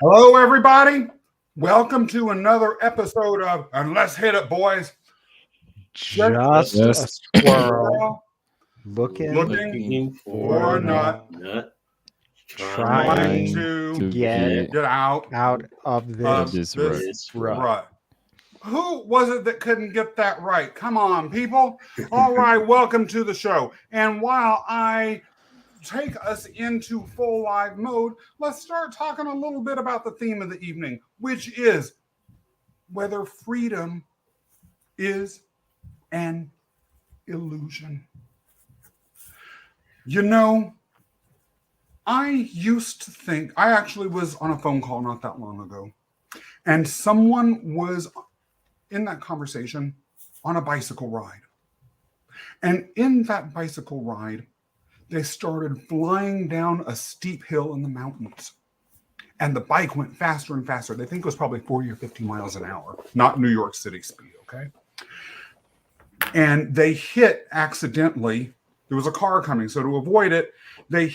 Hello, everybody. Welcome to another episode of And Let's Hit It, Boys. Just a squirrel looking for a nut, trying to get out of this rut. Who was it that couldn't get that right? Come on, people. All right, welcome to the show. And while I take us into full live mode, let's start talking a little bit about the theme of the evening, which is whether freedom is an illusion. You know, I used to think, I actually was on a phone call not that long ago, and someone was in that conversation on a bicycle ride. And in that bicycle ride, they started flying down a steep hill in the mountains. And the bike went faster and faster. They think it was probably 40 or 50 miles an hour, not New York City speed, okay? And they hit accidentally. There was a car coming. So to avoid it, they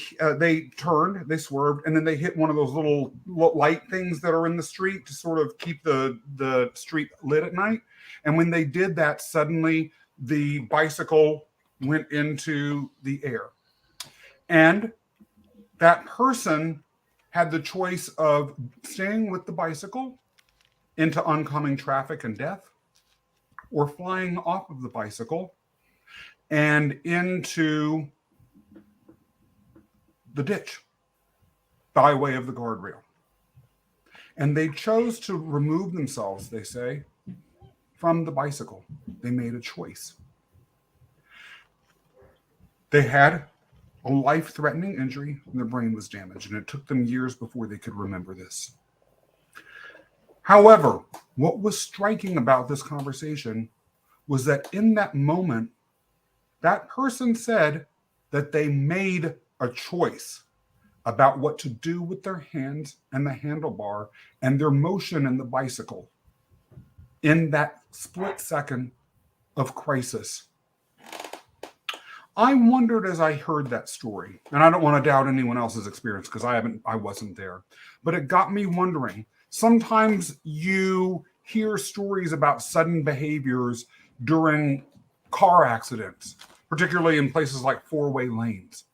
turned, they swerved, and then they hit one of those little light things that are in the street to sort of keep the street lit at night. And when they did that, suddenly the bicycle went into the air. And that person had the choice of staying with the bicycle into oncoming traffic and death, or flying off of the bicycle and into the ditch by way of the guardrail. And they chose to remove themselves, they say, from the bicycle. They made a choice. They had a life-threatening injury and their brain was damaged, and it took them years before they could remember this. However, what was striking about this conversation was that in that moment, that person said that they made a choice about what to do with their hands and the handlebar and their motion in the bicycle in that split second of crisis. I wondered as I heard that story, and I don't want to doubt anyone else's experience because I wasn't there, but it got me wondering. Sometimes you hear stories about sudden behaviors during car accidents, particularly in places like four-way lanes.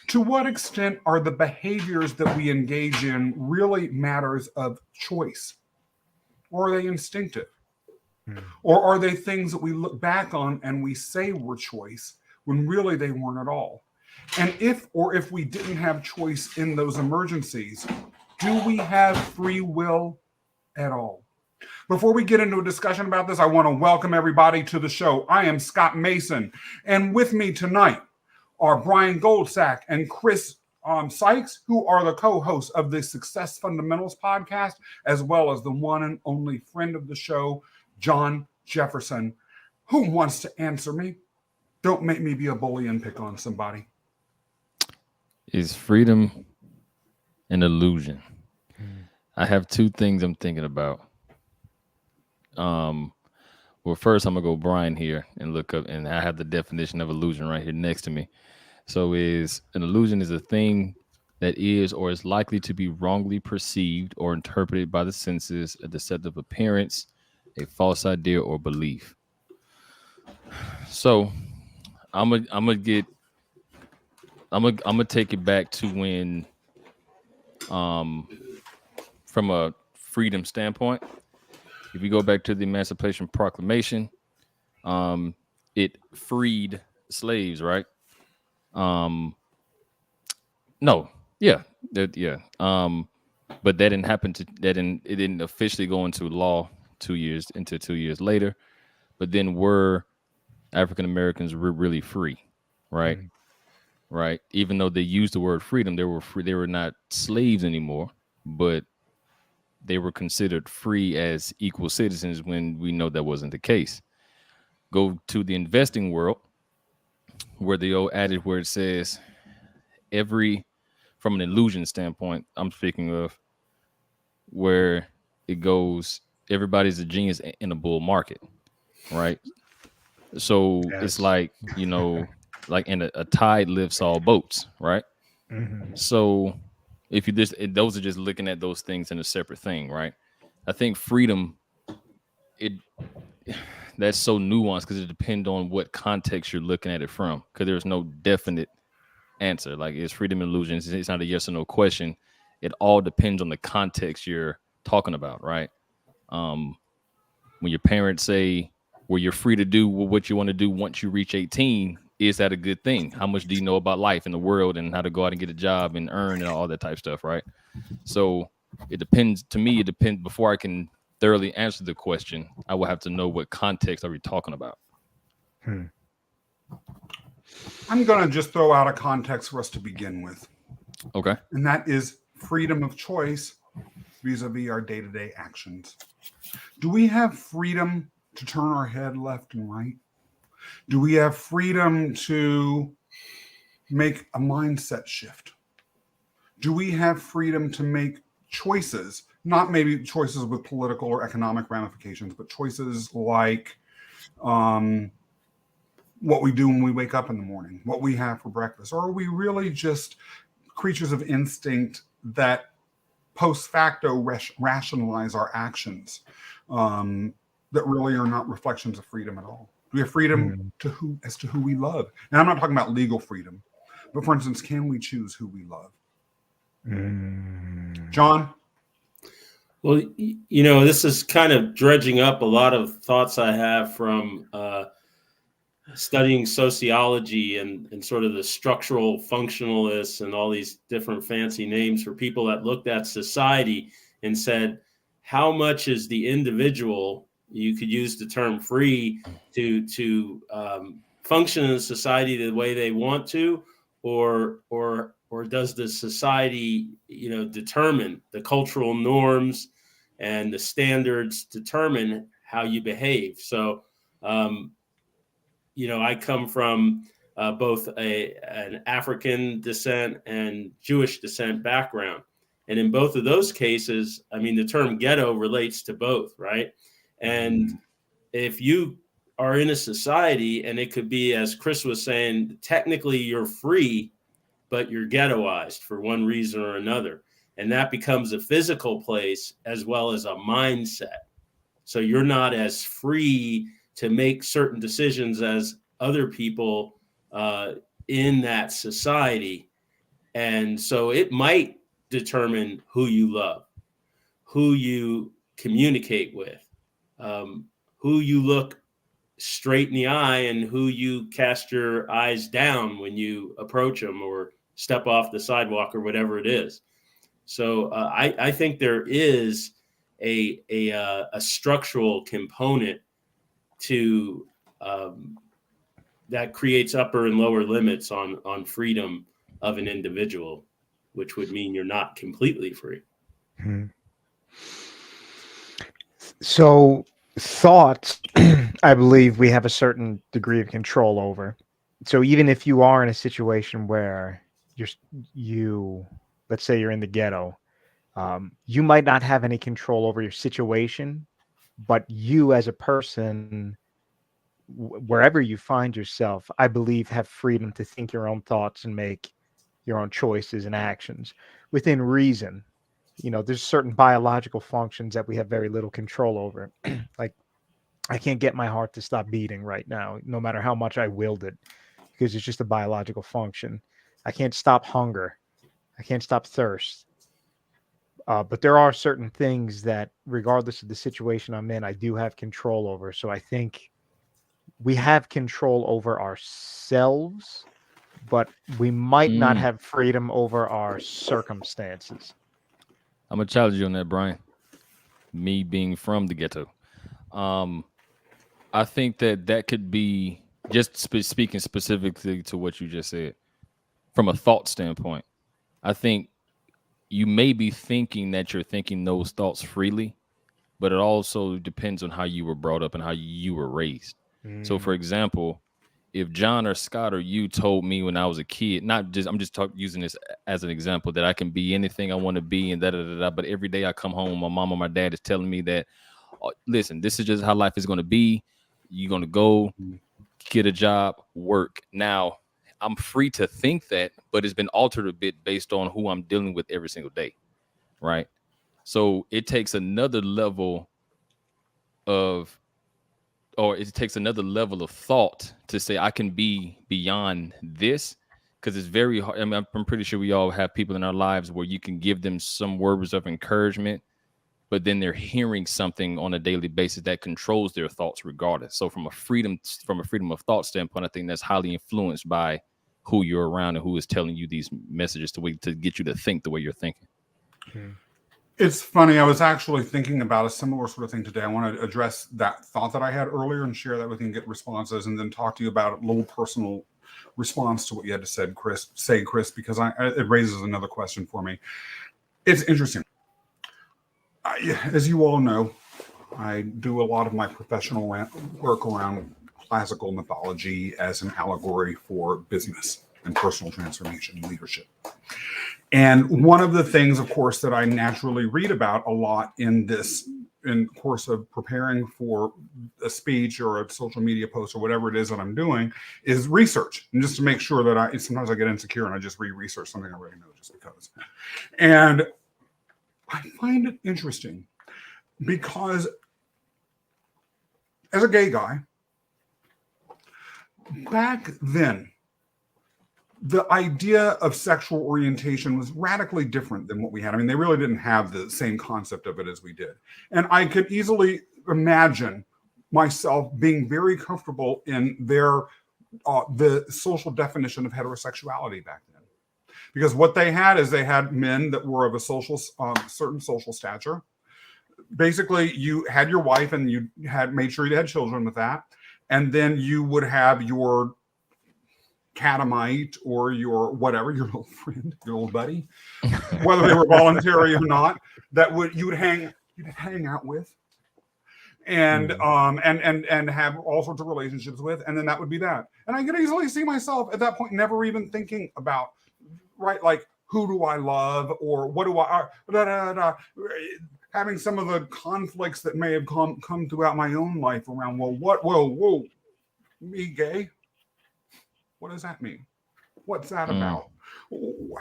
To what extent are the behaviors that we engage in really matters of choice? Or are they instinctive? Or are they things that we look back on and we say were choice when really they weren't at all? And if we didn't have choice in those emergencies, do we have free will at all? Before we get into a discussion about this, I want to welcome everybody to the show. I am Scott Mason, and with me tonight are Brian Goldsack and Kris Sykes, who are the co-hosts of the Success Fundamentals podcast, as well as the one and only friend of the show, John Jefferson. Who wants to answer me? Don't make me be a bully and pick on somebody. Is freedom an illusion? I have two things I'm thinking about. Well, first I'm gonna go Brian here and look up, and I have the definition of illusion right here next to me. So is an illusion is a thing that is or is likely to be wrongly perceived or interpreted by the senses, a deceptive appearance, a false idea or belief. So I'm gonna take it back to when from a freedom standpoint, if you go back to the Emancipation Proclamation, it freed slaves, right? But that didn't happen it didn't officially go into law 2 years later. But then were African Americans really free, right? Mm-hmm. Right. Even though they used the word freedom, they were free. They were not slaves anymore, but they were considered free as equal citizens when we know that wasn't the case. Go to the investing world, where the old adage where it says from an illusion standpoint, I'm speaking of, where it goes, everybody's a genius in a bull market, right? So yes. It's like, like in a tide lifts all boats, right? Mm-hmm. So if you just those are just looking at those things in a separate thing, right? I think freedom, that's so nuanced because it depends on what context you're looking at it from. Because there's no definite answer. Like, is freedom an illusion? It's not a yes or no question. It all depends on the context you're talking about, right? When your parents say, well, you're free to do what you want to do once you reach 18, is that a good thing? How much do you know about life in the world and how to go out and get a job and earn and all that type of stuff, right? So it depends. To me, it depends. Before I can thoroughly answer the question, I will have to know what context are we talking about. I'm going to just throw out a context for us to begin with. Okay. And that is freedom of choice vis-a-vis our day-to-day actions. Do we have freedom to turn our head left and right? Do we have freedom to make a mindset shift? Do we have freedom to make choices, not maybe choices with political or economic ramifications, but choices like what we do when we wake up in the morning, what we have for breakfast? Or are we really just creatures of instinct that post facto rationalize our actions that really are not reflections of freedom at all? Do we have freedom as to who we love? And I'm not talking about legal freedom, but for instance, can we choose who we love? John? Well, this is kind of dredging up a lot of thoughts I have from studying sociology and sort of the structural functionalists and all these different fancy names for people that looked at society and said, how much is the individual, you could use the term free, to function in society the way they want to, or does the society, determine the cultural norms and the standards determine how you behave? So, I come from both an African descent and Jewish descent background. And in both of those cases, I mean, the term ghetto relates to both, right? And if you are in a society, and it could be, as Kris was saying, technically you're free, but you're ghettoized for one reason or another. And that becomes a physical place as well as a mindset. So you're not as free to make certain decisions as other people in that society. And so it might determine who you love, who you communicate with, who you look straight in the eye, and who you cast your eyes down when you approach them or step off the sidewalk or whatever it is. So I think there is a structural component to that creates upper and lower limits on freedom of an individual, which would mean you're not completely free. So thoughts, I believe we have a certain degree of control over. So even if you are in a situation where you let's say you're in the ghetto, you might not have any control over your situation, but you as a person, wherever you find yourself, I believe have freedom to think your own thoughts and make your own choices and actions within reason. There's certain biological functions that we have very little control over. Like, I can't get my heart to stop beating right now, no matter how much I willed it, because it's just a biological function. I can't stop hunger. I can't stop thirst. But there are certain things that, regardless of the situation I'm in, I do have control over. So I think we have control over ourselves, but we might not have freedom over our circumstances. I'm going to challenge you on that, Brian. Me being from the ghetto. I think that could be, just speaking specifically to what you just said, from a thought standpoint, I think you may be thinking that you're thinking those thoughts freely, but it also depends on how you were brought up and how you were raised. So, for example, if John or Scott or you told me when I was a kid, I'm just using this as an example, that I can be anything I want to be and but every day I come home, my mom or my dad is telling me that, listen, this is just how life is going to be. You're going to go get a job, work. Now, I'm free to think that, but it's been altered a bit based on who I'm dealing with every single day, right? So it takes another level of, or it takes another level of thought to say I can be beyond this, because it's very hard. I mean, I'm pretty sure we all have people in our lives where you can give them some words of encouragement, but then they're hearing something on a daily basis that controls their thoughts regardless. So from a freedom of thought standpoint, I think that's highly influenced by who you're around and who is telling you these messages to get you to think the way you're thinking. It's funny. I was actually thinking about a similar sort of thing today. I want to address that thought that I had earlier and share that with you and get responses, and then talk to you about a little personal response to what you had to say, Kris, because it raises another question for me. It's interesting. As you all know, I do a lot of my professional work around classical mythology as an allegory for business and personal transformation and leadership. And one of the things, of course, that I naturally read about a lot in the course of preparing for a speech or a social media post or whatever it is that I'm doing, is research. And just to make sure that sometimes I get insecure and I just research something I already know just because. And I find it interesting because as a gay guy, back then, the idea of sexual orientation was radically different than what we had. I mean, they really didn't have the same concept of it as we did. And I could easily imagine myself being very comfortable in the social definition of heterosexuality back then. Because what they had men that were of a certain social stature. Basically, you had your wife and you had made sure you had children with that. And then you would have your catamite or your whatever, your little friend, your little buddy, whether they were voluntary or not, that you'd hang out with and have all sorts of relationships with, and then that would be that. And I could easily see myself at that point never even thinking about, right, like, who do I love or what do I having some of the conflicts that may have come throughout my own life around, whoa, me gay? What does that mean? What's that about?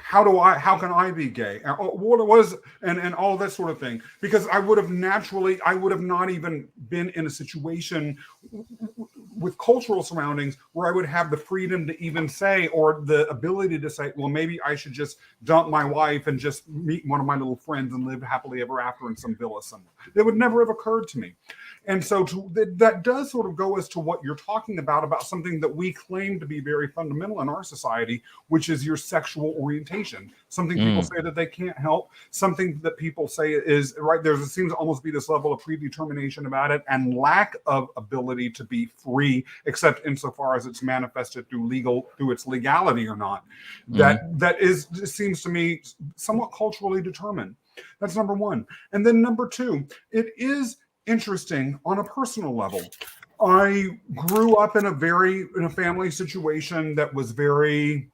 How can I be gay? What it was, and all that sort of thing. Because I would have not even been in a situation with cultural surroundings where I would have the freedom to even say, or the ability to say, well, maybe I should just dump my wife and just meet one of my little friends and live happily ever after in some villa somewhere. That would never have occurred to me. And so that does sort of go as to what you're talking about something that we claim to be very fundamental in our society, which is your sexual orientation. Something people say that they can't help, something that people say is, right, there seems to almost be this level of predetermination about it and lack of ability to be free, except insofar as it's manifested through its legality or not. That seems to me somewhat culturally determined. That's number one. And then number two, it is interesting on a personal level. I grew up in a family situation that was very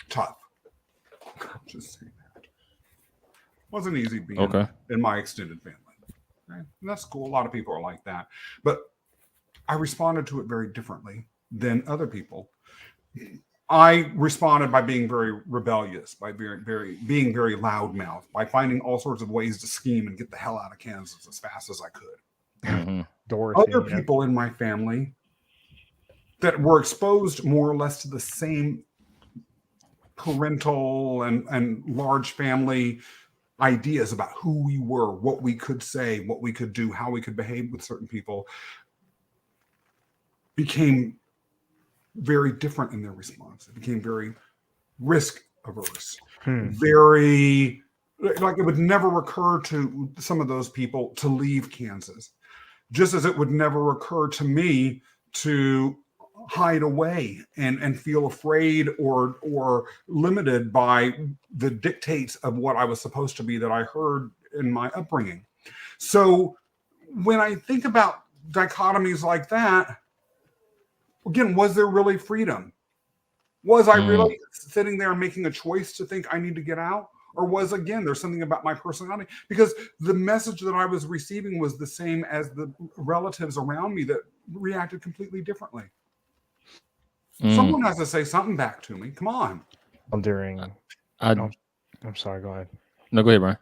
tough. Just saying that. Wasn't easy being in my extended family. Okay? And that's cool. A lot of people are like that. But I responded to it very differently than other people. I responded by being very rebellious, by being very loudmouth, by finding all sorts of ways to scheme and get the hell out of Kansas as fast as I could. Other people in my family that were exposed more or less to the same parental and large family ideas about who we were, what we could say, what we could do, how we could behave with certain people, became very different in their response. It became very risk averse, very, like, it would never occur to some of those people to leave Kansas, just as it would never occur to me to hide away and feel afraid or limited by the dictates of what I was supposed to be that I heard in my upbringing. So when I think about dichotomies like that, again, was there really freedom? Was I really sitting there and making a choice to think I need to get out? Or was, again, there's something about my personality? Because the message that I was receiving was the same as the relatives around me that reacted completely differently. Someone has to say something back to me. Come on. Wondering. I'm sorry. Go ahead. No, go ahead, Brian.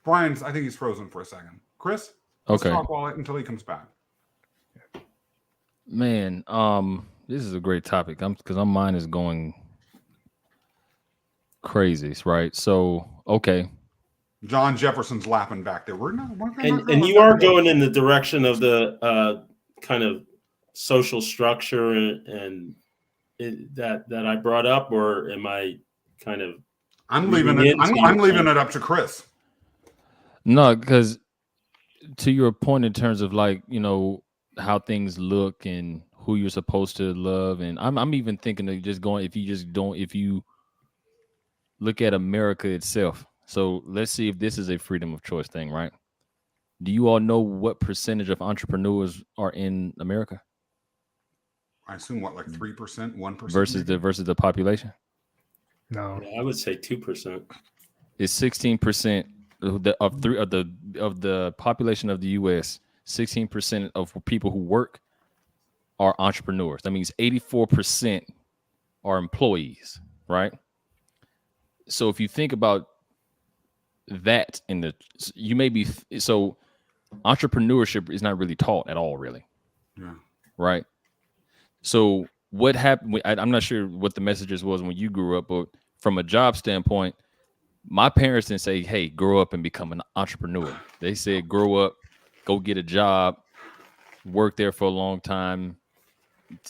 Brian's, I think he's frozen for a second. Kris, let's Okay. talk until he comes back. Man, this is a great topic. Because my mind is going crazy, right? So, okay. John Jefferson's laughing back there. We're not and you are going in the direction of the kind of social structure and that I brought up, or am I kind of? I'm leaving it. I'm leaving it up to Kris. No, because to your point in terms of like, you know, how things look and who you're supposed to love, and I'm even thinking of just going, if you look at America itself. So let's see if this is a freedom of choice thing, right? Do you all know what percentage of entrepreneurs are in America? I assume what, like 3%, 1% versus the population? No. Yeah, I would say 2%. It's 16% of the population of the U.S. 16% of people who work are entrepreneurs. That means 84% are employees, right? So if you think about that so entrepreneurship is not really taught at all, really. Yeah. Right. So what happened? I'm not sure what the messages was when you grew up, but from a job standpoint, my parents didn't say, "Hey, grow up and become an entrepreneur." They said, "Grow up, go get a job, work there for a long time."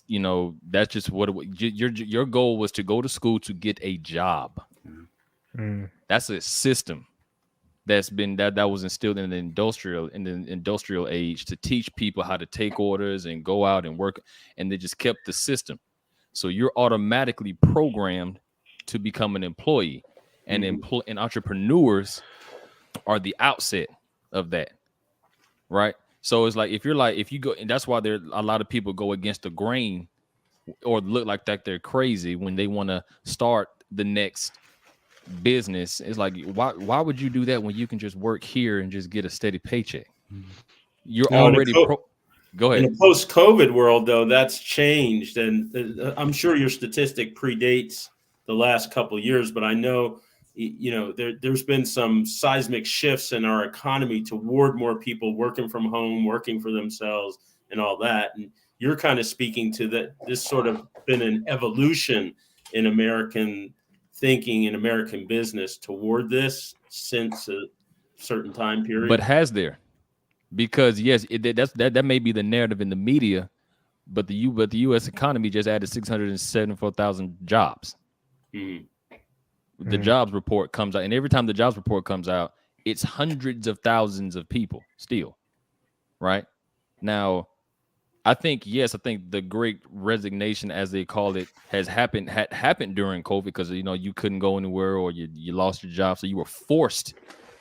You know, that's just what your goal was, to go to school to get a job. Mm. That's a system that's been that was instilled in the industrial age to teach people how to take orders and go out and work, and they just kept the system. So you're automatically programmed to become an employee, and and entrepreneurs are the outset of that, right? So it's like if you go, and that's why there a lot of people go against the grain or look like that they're crazy when they want to start the next business. It's like, why would you do that when you can just work here and just get a steady paycheck? You're already go ahead. In a post-COVID world, though, that's changed, and I'm sure your statistic predates the last couple of years, but I know, you know, there's been some seismic shifts in our economy toward more people working from home, working for themselves, and all that. And you're kind of speaking to that. This sort of been an evolution in American thinking and American business toward this since a certain time period. But has there? Because yes, that may be the narrative in the media, but the U.S. economy just added 674,000 jobs. The jobs report comes out, and every time the jobs report comes out, it's hundreds of thousands of people still, right? Now, I think the great resignation, as they call it, had happened during COVID, because you know you couldn't go anywhere, or you lost your job, so you were forced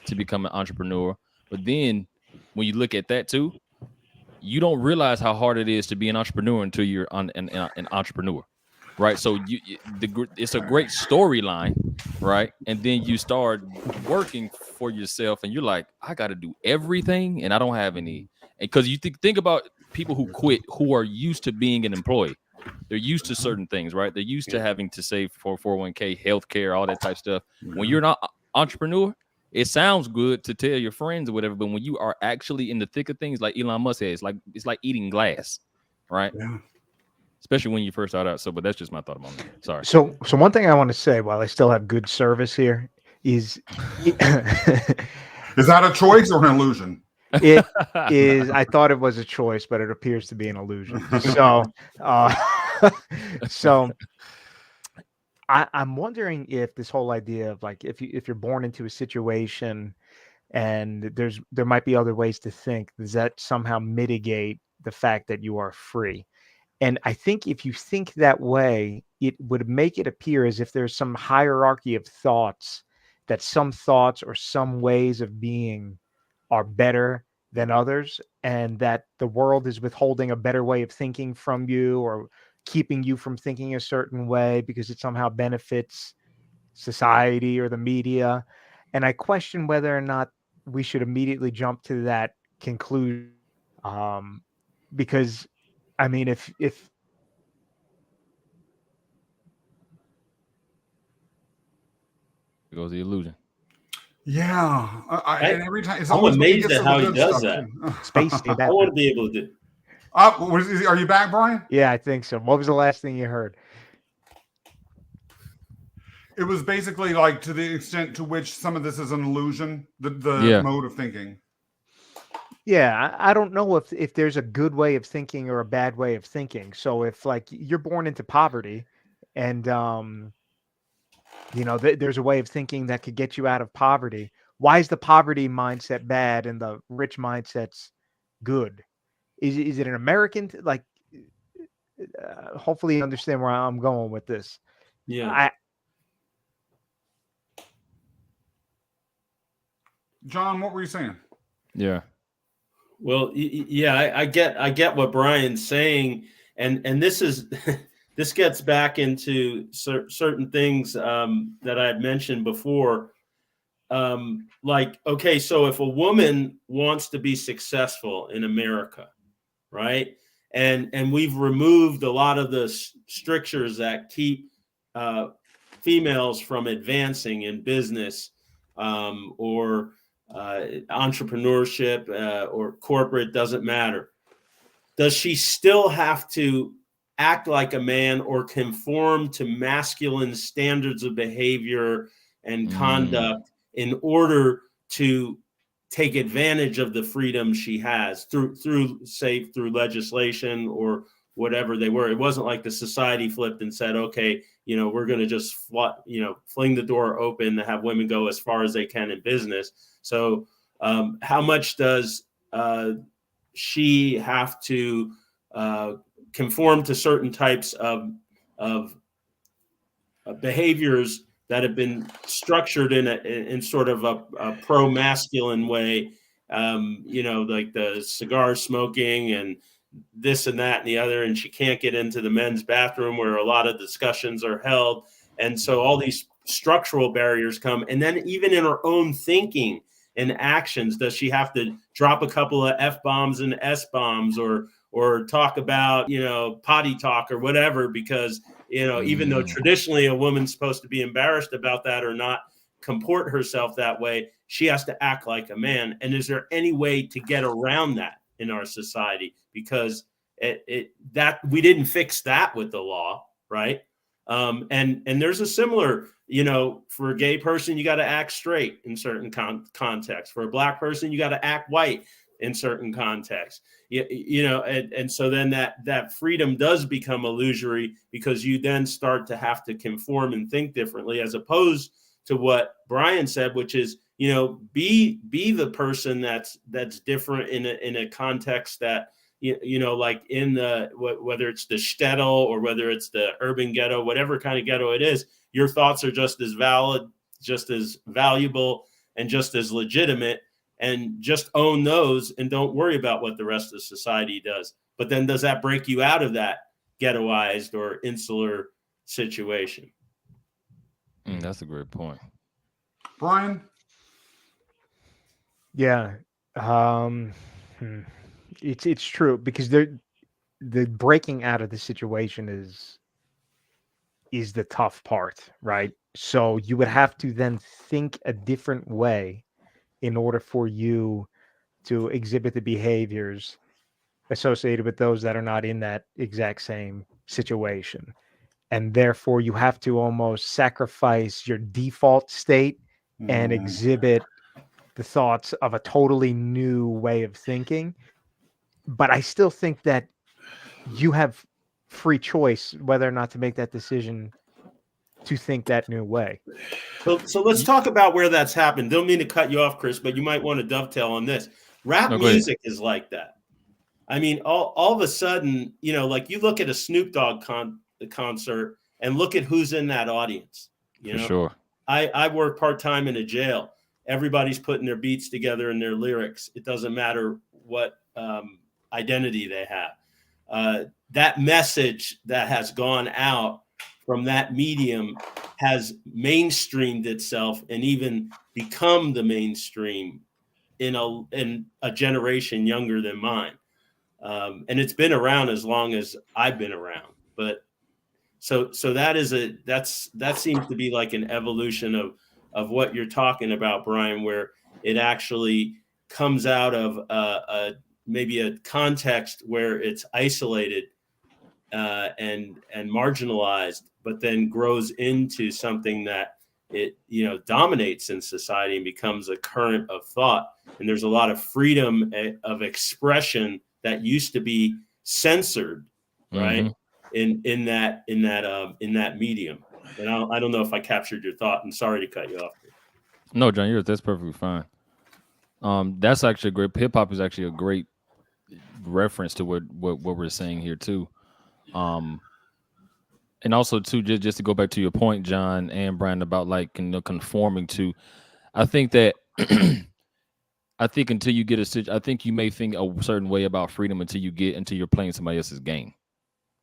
to become an entrepreneur. But then when you look at that too, you don't realize how hard it is to be an entrepreneur until you're an entrepreneur, right? So it's a great storyline, right? And then you start working for yourself, and you're like, I got to do everything, and I don't have any. Because you think about people who quit, who are used to being an employee. They're used to certain things, right? They're used to having to save for 401k, healthcare, all that type of stuff. When you're not entrepreneur, it sounds good to tell your friends or whatever, but when you are actually in the thick of things, like Elon Musk says, it's like eating glass, right? Yeah. Especially when you first start out. So, but that's just my thought about it. Sorry. So one thing I want to say while I still have good service here is, is that a choice or an illusion? It is. I thought it was a choice, but it appears to be an illusion. So, I'm wondering if this whole idea of like if you're born into a situation and there might be other ways to think, does that somehow mitigate the fact that you are free? And I think if you think that way, it would make it appear as if there's some hierarchy of thoughts, that some thoughts or some ways of being are better than others, and that the world is withholding a better way of thinking from you, or keeping you from thinking a certain way because it somehow benefits society or the media. And I question whether or not we should immediately jump to that conclusion, because I mean, if There goes the illusion. Yeah, and every time it's I'm always when he amazed gets at to how the he good does stuff that. too. space stayed I out want there. to be able to do. Are you back, Brian? Yeah, I think so. What was the last thing you heard? It was basically like to the extent to which some of this is an illusion, the Yeah. mode of thinking. Yeah, I don't know if there's a good way of thinking or a bad way of thinking. So if like you're born into poverty, and there's a way of thinking that could get you out of poverty. Why is the poverty mindset bad and the rich mindset's good? Is it an American hopefully you understand where I'm going with this. Yeah. John, what were you saying? Yeah. Well, yeah, I get what Brian's saying, and this is this gets back into certain things that I had mentioned before. Like, okay, so if a woman wants to be successful in America, right, and we've removed a lot of the strictures that keep females from advancing in business or entrepreneurship or corporate, doesn't matter. Does she still have to act like a man or conform to masculine standards of behavior and conduct in order to take advantage of the freedom she has through legislation or whatever they were? It wasn't like the society flipped and said, okay, we're going to just fling the door open to have women go as far as they can in business. So how much does she have to conform to certain types of behaviors that have been structured in sort of a pro-masculine way, like the cigar smoking and this and that and the other, and she can't get into the men's bathroom where a lot of discussions are held. And so all these structural barriers come. And then even in her own thinking and actions, does she have to drop a couple of F-bombs and S-bombs or talk about, potty talk or whatever, because, even though traditionally a woman's supposed to be embarrassed about that or not comport herself that way, she has to act like a man. And is there any way to get around that in our society? Because that we didn't fix that with the law, right? And there's a similar, for a gay person, you got to act straight in certain contexts. For a black person, you got to act white in certain contexts. And so then that freedom does become illusory, because you then start to have to conform and think differently, as opposed to what Brian said, which is, be the person that's different in a context that, like in whether it's the shtetl or whether it's the urban ghetto, whatever kind of ghetto it is, your thoughts are just as valid, just as valuable, and just as legitimate, and just own those and don't worry about what the rest of society does. But then does that break you out of that ghettoized or insular situation? That's a great point. Brian? Yeah. It's true, because the breaking out of the situation is the tough part, right? So you would have to then think a different way in order for you to exhibit the behaviors associated with those that are not in that exact same situation. And therefore you have to almost sacrifice your default state and exhibit the thoughts of a totally new way of thinking. But I still think that you have free choice whether or not to make that decision to think that new way. So let's talk about where that's happened. Don't mean to cut you off, Kris, but you might want to dovetail on this. Rap music is like that. I mean, all of a sudden, like you look at a Snoop Dogg concert and look at who's in that audience. For sure. I work part-time in a jail. Everybody's putting their beats together and their lyrics. It doesn't matter what identity they have. That message that has gone out from that medium has mainstreamed itself and even become the mainstream in a generation younger than mine. And it's been around as long as I've been around. But so that seems to be like an evolution of what you're talking about, Brian, where it actually comes out of maybe a context where it's isolated and marginalized, but then grows into something that it dominates in society and becomes a current of thought. And there's a lot of freedom of expression that used to be censored, right? In that medium. And I don't know if I captured your thought. And sorry to cut you off. No, John, that's perfectly fine. That's actually a great. Hip hop is actually a great reference to what we're saying here too. And also too, just to go back to your point, John and Brian, about like conforming to. I think that I think until you get I think you may think a certain way about freedom until you're playing somebody else's game,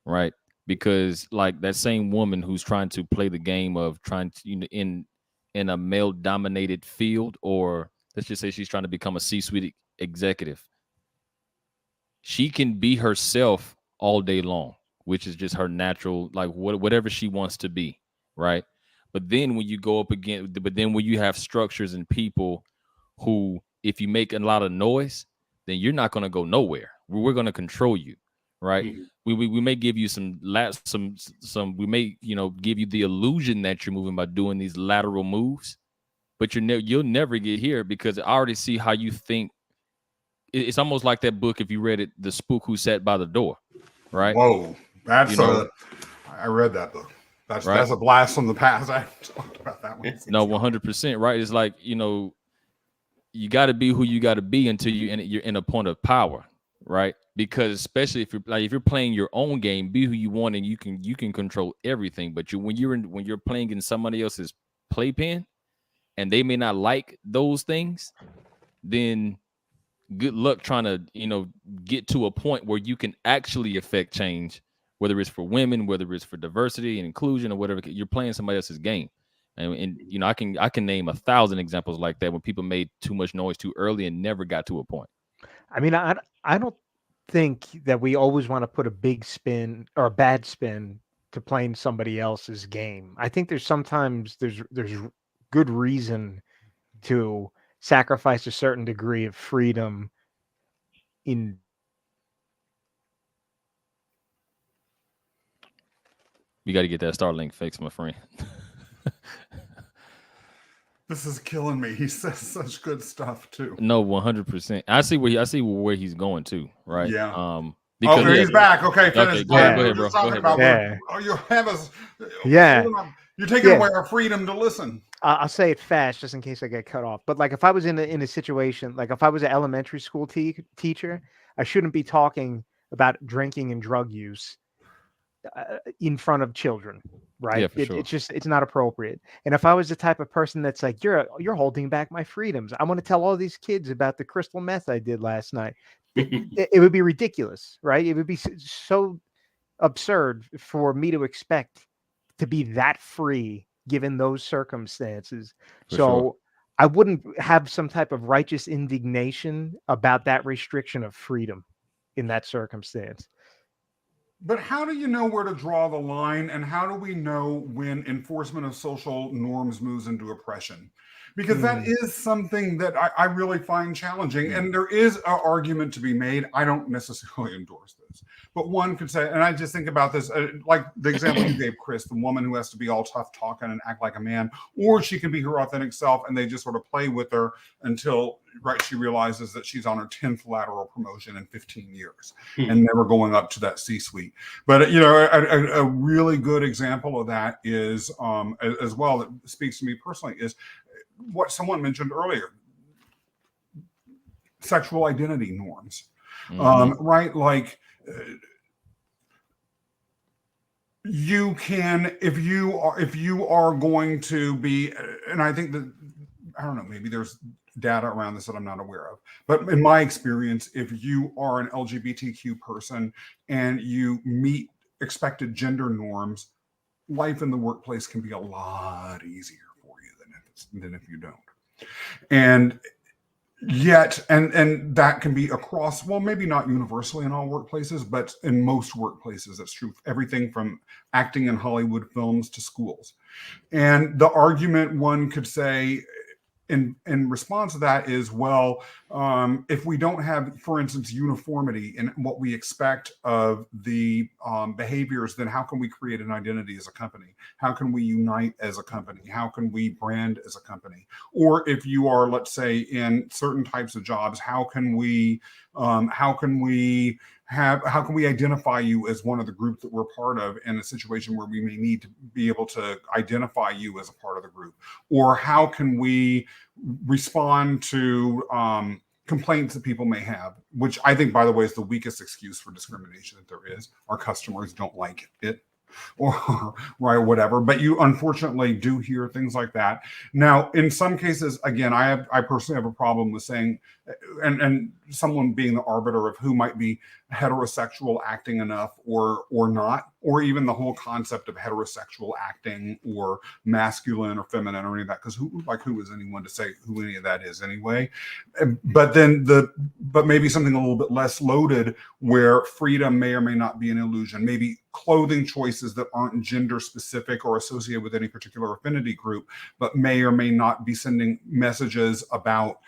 right? Because like that same woman who's trying to play the game of trying to in a male dominated field, or let's just say she's trying to become a C-suite executive. She can be herself all day long, which is just her natural, like whatever she wants to be, right? But then when you go up again, when you have structures and people who, if you make a lot of noise, then you're not going to go nowhere. We're going to control you, right? Mm-hmm. We may give you some we may give you the illusion that you're moving by doing these lateral moves, but you'll never get here because I already see how you think. It's almost like that book, if you read it, The Spook Who Sat by the Door, right? Whoa, that's I read that book. That's a blast from the past. I talked about that one. No, 100%, right? It's like, you got to be who you got to be until you're in a point of power, right? Because especially if you're playing your own game, be who you want, and you can control everything. But when you're playing in somebody else's playpen, and they may not like those things, then good luck trying to get to a point where you can actually affect change, whether it's for women, whether it's for diversity and inclusion, or whatever. You're playing somebody else's game. And I can name 1,000 examples like that when people made too much noise too early and never got to a point. I mean, I don't think that we always want to put a big spin or a bad spin to playing somebody else's game. I think sometimes there's good reason to sacrifice a certain degree of freedom in. You got to get that Starlink fixed, my friend. This is killing me. He says such good stuff too. No, 100%. I see where he's going to, right? Yeah. Because he's back. Okay, finish. Okay, go ahead, bro. You're taking away our freedom to listen. I'll say it fast just in case I get cut off. But like if I was in a situation, like if I was an elementary school teacher, I shouldn't be talking about drinking and drug use in front of children, right? Yeah, for sure. It's not appropriate. And if I was the type of person that's like, you're holding back my freedoms, I want to tell all these kids about the crystal meth I did last night. It would be ridiculous, right? It would be so absurd for me to expect to be that free given those circumstances. So I wouldn't have some type of righteous indignation about that restriction of freedom in that circumstance. But how do you know where to draw the line, and how do we know when enforcement of social norms moves into oppression? Because that is something that I really find challenging. And there is an argument to be made. I don't necessarily endorse this, but one could say, and I just think about this, like the example you gave, Kris, the woman who has to be all tough talking and act like a man, or she can be her authentic self and they just sort of play with her until she realizes that she's on her 10th lateral promotion in 15 years and never going up to that C-suite. But, a really good example of that is, as well, that speaks to me personally, is what someone mentioned earlier, sexual identity norms, right? Like you can, if you are going to be, and I think that, I don't know, maybe there's data around this that I'm not aware of, but in my experience, if you are an LGBTQ person and you meet expected gender norms, life in the workplace can be a lot easier for you than if you don't. And Yet, and that can be across, well, maybe not universally in all workplaces, but in most workplaces, that's true. Everything from acting in Hollywood films to schools. And the argument one could say in response to that is, well, if we don't have, for instance, uniformity in what we expect of the behaviors, then how can we create an identity as a company? How can we unite as a company? How can we brand as a company? Or if you are, let's say, in certain types of jobs, how can we identify you as one of the groups that we're part of in a situation where we may need to be able to identify you as a part of the group? Or how can we respond to complaints that people may have, which I think, by the way, is the weakest excuse for discrimination that there is. Our customers don't like it, or right, whatever. But you unfortunately do hear things like that. Now, in some cases, again, I personally have a problem with saying, and someone being the arbiter of who might be heterosexual acting enough or not, or even the whole concept of heterosexual acting or masculine or feminine or any of that, because who is anyone to say who any of that is anyway? But maybe something a little bit less loaded, where freedom may or may not be an illusion. Maybe clothing choices that aren't gender specific or associated with any particular affinity group, but may or may not be sending messages about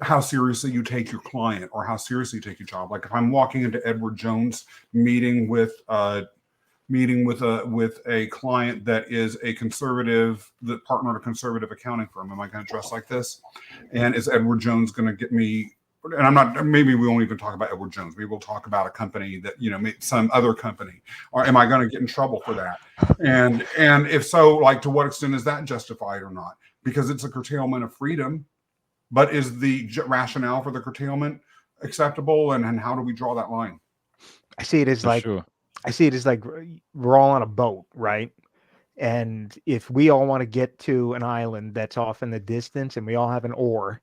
how seriously you take your client or how seriously you take your job. Like if I'm walking into Edward Jones meeting with a client that is a conservative, that partner at a conservative accounting firm, am I going to dress like this? And is Edward Jones going to get me? And I'm not, maybe we won't even talk about Edward Jones. Maybe we'll talk about a company that, some other company. Or am I going to get in trouble for that? And if so, like, to what extent is that justified or not? Because it's a curtailment of freedom. But is the rationale for the curtailment acceptable? And how do we draw that line? I see it as like we're all on a boat, right? And if we all want to get to an island that's off in the distance and we all have an oar,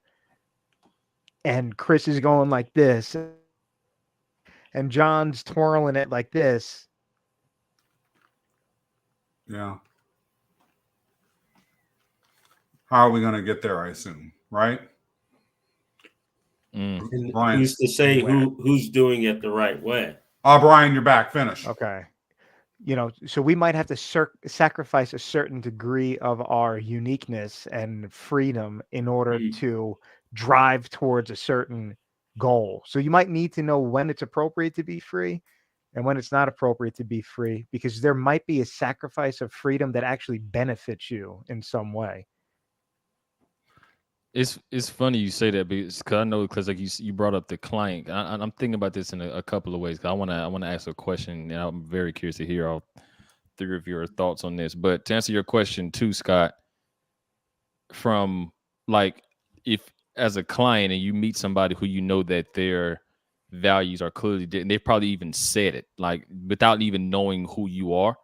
and Kris is going like this, and John's twirling it like this. Yeah. How are we going to get there, I assume, right? Brian, who's to say who's doing it the right way? Brian, you're back. Finish. Okay. So we might have to sacrifice a certain degree of our uniqueness and freedom in order to drive towards a certain goal. So you might need to know when it's appropriate to be free and when it's not appropriate to be free, because there might be a sacrifice of freedom that actually benefits you in some way. It's funny you say that, because I know, because like you brought up the client. I'm thinking about this in a couple of ways. I want to ask a question, and I'm very curious to hear all three of your thoughts on this. But to answer your question too, Scott, from like, if as a client and you meet somebody who you know that their values are clearly different, and they probably even said it like without even knowing who you are,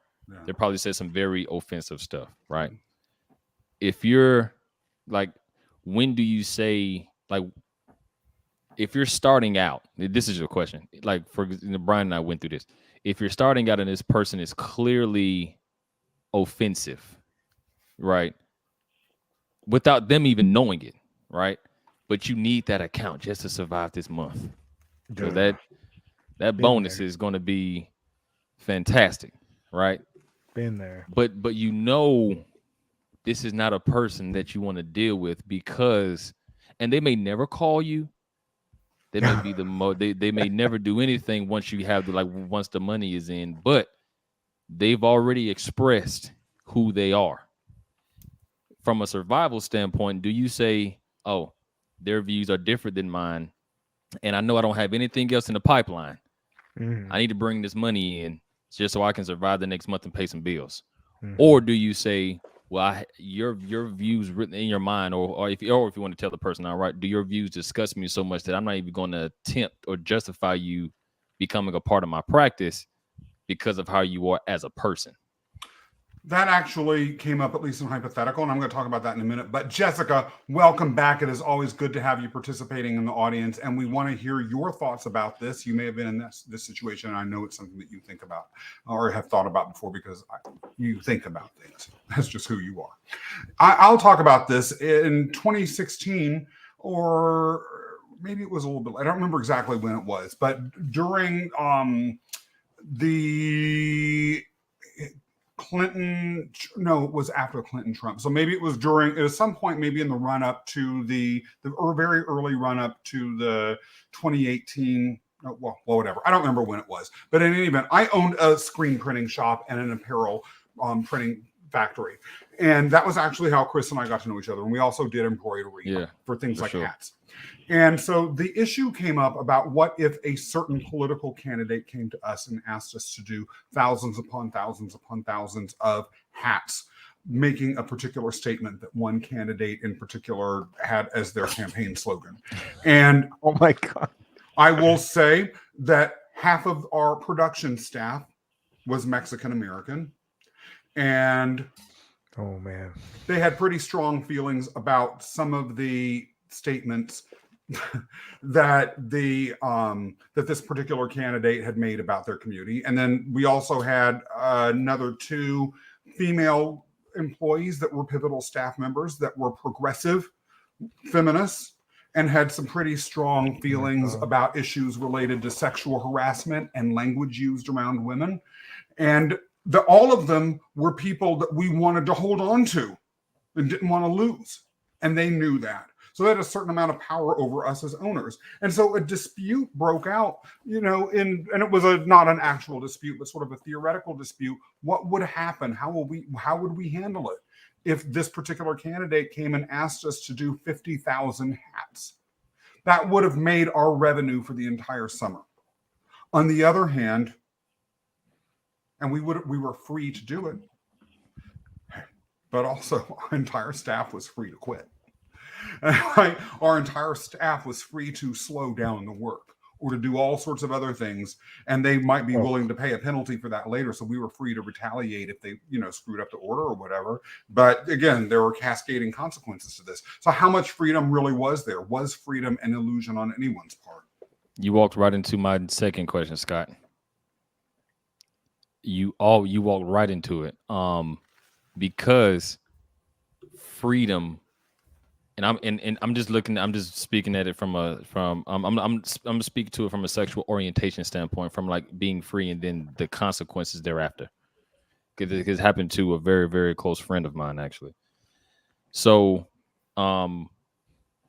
they probably said some very offensive stuff, right? If you're like, when do you say, like, if you're starting out, this is your question, like for Brian and I went through this. If you're starting out and this person is clearly offensive, right, without them even knowing it, right, but you need that account just to survive this month, so that bonus is going to be fantastic, right? Been there. But this is not a person that you want to deal with, because, and they may never call you. They may be they may never do anything once you have once the money is in, but they've already expressed who they are. From a survival standpoint, do you say, oh, their views are different than mine, and I know I don't have anything else in the pipeline. I need to bring this money in just so I can survive the next month and pay some bills? Or do you say, well, your views written in your mind, or if you want to tell the person, all right, do your views disgust me so much that I'm not even going to attempt or justify you becoming a part of my practice because of how you are as a person? That actually came up, at least in hypothetical, and I'm going to talk about that in a minute. But Jessica, welcome back. It is always good to have you participating in the audience, and we want to hear your thoughts about this. You may have been in this situation, and I know it's something that you think about or have thought about before, because you think about things. That's just who you are. I'll talk about this. In 2016, or maybe it was a little bit. I don't remember exactly when it was, but during the Clinton, no, it was after Clinton Trump. So maybe it was some point, maybe in the run up to the very early run up to the 2018. Well, whatever. I don't remember when it was, but in any event, I owned a screen printing shop and an apparel printing factory, and that was actually how Kris and I got to know each other. And we also did embroidery for things like hats. And so the issue came up about what if a certain political candidate came to us and asked us to do thousands upon thousands upon thousands of hats, making a particular statement that one candidate in particular had as their campaign slogan. And oh my God, I will say that half of our production staff was Mexican American, and oh man, they had pretty strong feelings about some of the statements that this particular candidate had made about their community. And then we also had another 2 female employees that were pivotal staff members that were progressive feminists and had some pretty strong feelings about issues related to sexual harassment and language used around women. And all of them were people that we wanted to hold on to and didn't want to lose. And they knew that. So they had a certain amount of power over us as owners. And so a dispute broke out, and it was not an actual dispute, but sort of a theoretical dispute. What would happen? How would we handle it if this particular candidate came and asked us to do 50,000 hats? That would have made our revenue for the entire summer. On the other hand, and we were free to do it, but also our entire staff was free to quit. Our entire staff was free to slow down the work or to do all sorts of other things, and they might be willing to pay a penalty for that later. So we were free to retaliate if they, screwed up the order or whatever. But again, there were cascading consequences to this. So how much freedom really was there? Was freedom an illusion on anyone's part? You walked right into my second question, Scott. You walked right into it. Because freedom, and I'm just speaking at it I'm speaking to it from a sexual orientation standpoint, from like being free and then the consequences thereafter. Because it happened to a very, very close friend of mine, actually. So,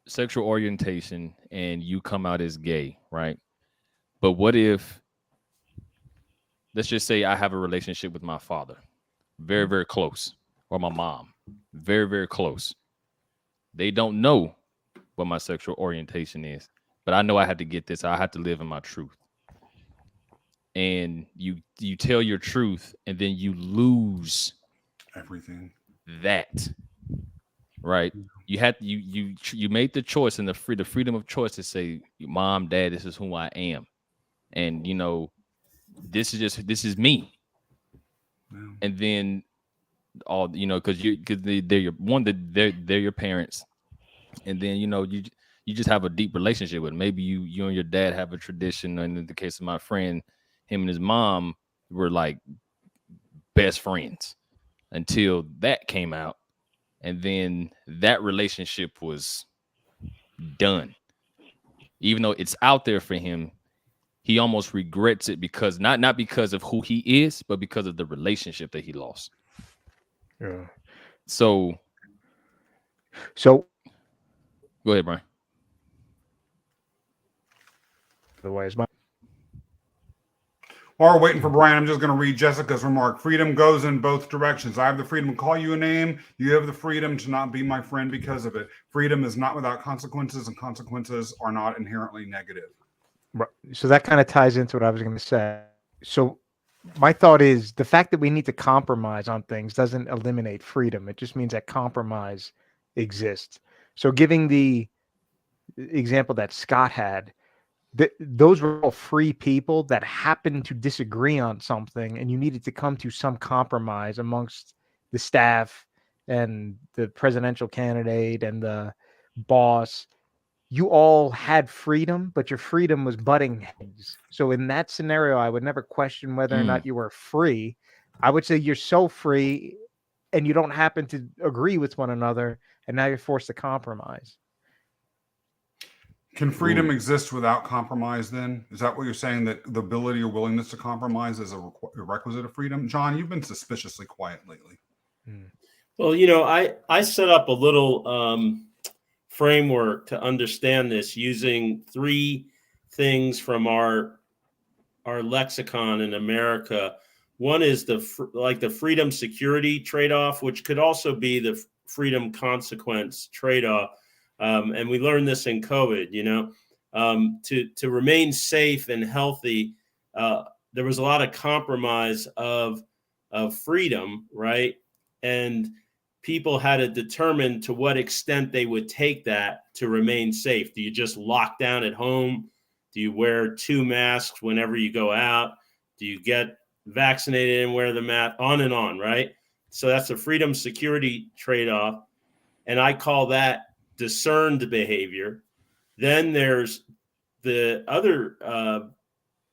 sexual orientation and you come out as gay, right? But what if, let's just say I have a relationship with my father, very, very close, or my mom, very, very close. They don't know what my sexual orientation is, but I know I have to get this. I have to live in my truth. And you tell your truth, and then you lose everything. That, right? You had you made the choice, and the freedom of choice to say, "Mom, Dad, this is who I am," and this is me. Yeah. And then all because they're your parents, and then you just have a deep relationship with them. Maybe you and your dad have a tradition, and in the case of my friend, him and his mom were like best friends until that came out, and then that relationship was done. Even though it's out there for him, he almost regrets it because not because of who he is, but because of the relationship that he lost. Yeah. So go ahead, Brian. Otherwise, while we're waiting for Brian, I'm just going to read Jessica's remark. Freedom goes in both directions. I have the freedom to call you a name. You have the freedom to not be my friend because of it. Freedom is not without consequences, and consequences are not inherently negative. Right. So that kind of ties into what I was going to say. So my thought is the fact that we need to compromise on things doesn't eliminate freedom. It just means that compromise exists. So giving the example that Scott had, those were all free people that happened to disagree on something, and you needed to come to some compromise amongst the staff and the presidential candidate and the boss. You all had freedom, but your freedom was butting heads. So in that scenario, I would never question whether or not you were free. I would say you're so free and you don't happen to agree with one another, and now you're forced to compromise. Can freedom exist without compromise then? Is that what you're saying, that the ability or willingness to compromise is a requisite of freedom? John, you've been suspiciously quiet lately. Well, I set up a little framework to understand this using 3 things from our lexicon in America. One is the freedom security trade-off, which could also be the freedom consequence trade-off. And we learned this in COVID, to remain safe and healthy. There was a lot of compromise of freedom, right? And people had to determine to what extent they would take that to remain safe. Do you just lock down at home? Do you wear 2 masks whenever you go out? Do you get vaccinated and wear the mask? On and on, right? So that's a freedom security trade-off. And I call that discerned behavior. Then there's the other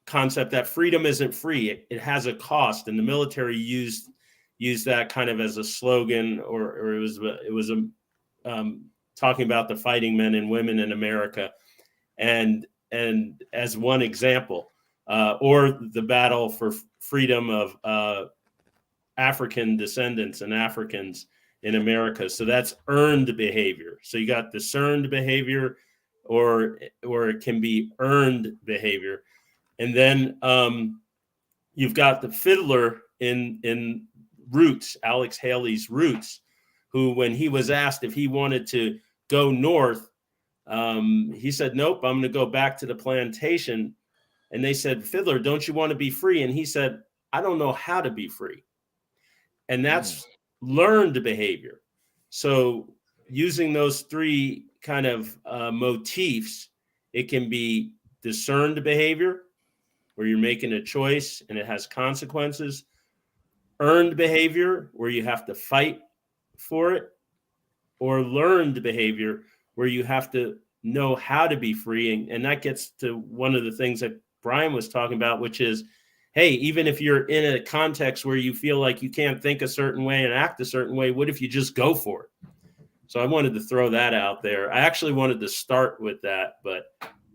concept that freedom isn't free. It has a cost. And the military used that kind of as a slogan, or it was talking about the fighting men and women in America. And as one example, or the battle for freedom of African descendants and Africans in America. So that's earned behavior. So you got discerned behavior, or it can be earned behavior. And then you've got the fiddler in Roots, Alex Haley's Roots, who, when he was asked if he wanted to go north, he said, nope, I'm going to go back to the plantation. And they said, fiddler, don't you want to be free? And he said, I don't know how to be free. And that's learned behavior. So using those 3 kind of motifs, it can be discerned behavior, where you're making a choice and it has consequences. Earned behavior, where you have to fight for it. Or learned behavior, where you have to know how to be free. And that gets to one of the things that Brian was talking about, which is, hey, even if you're in a context where you feel like you can't think a certain way and act a certain way, what if you just go for it? So I wanted to throw that out there. I actually wanted to start with that, but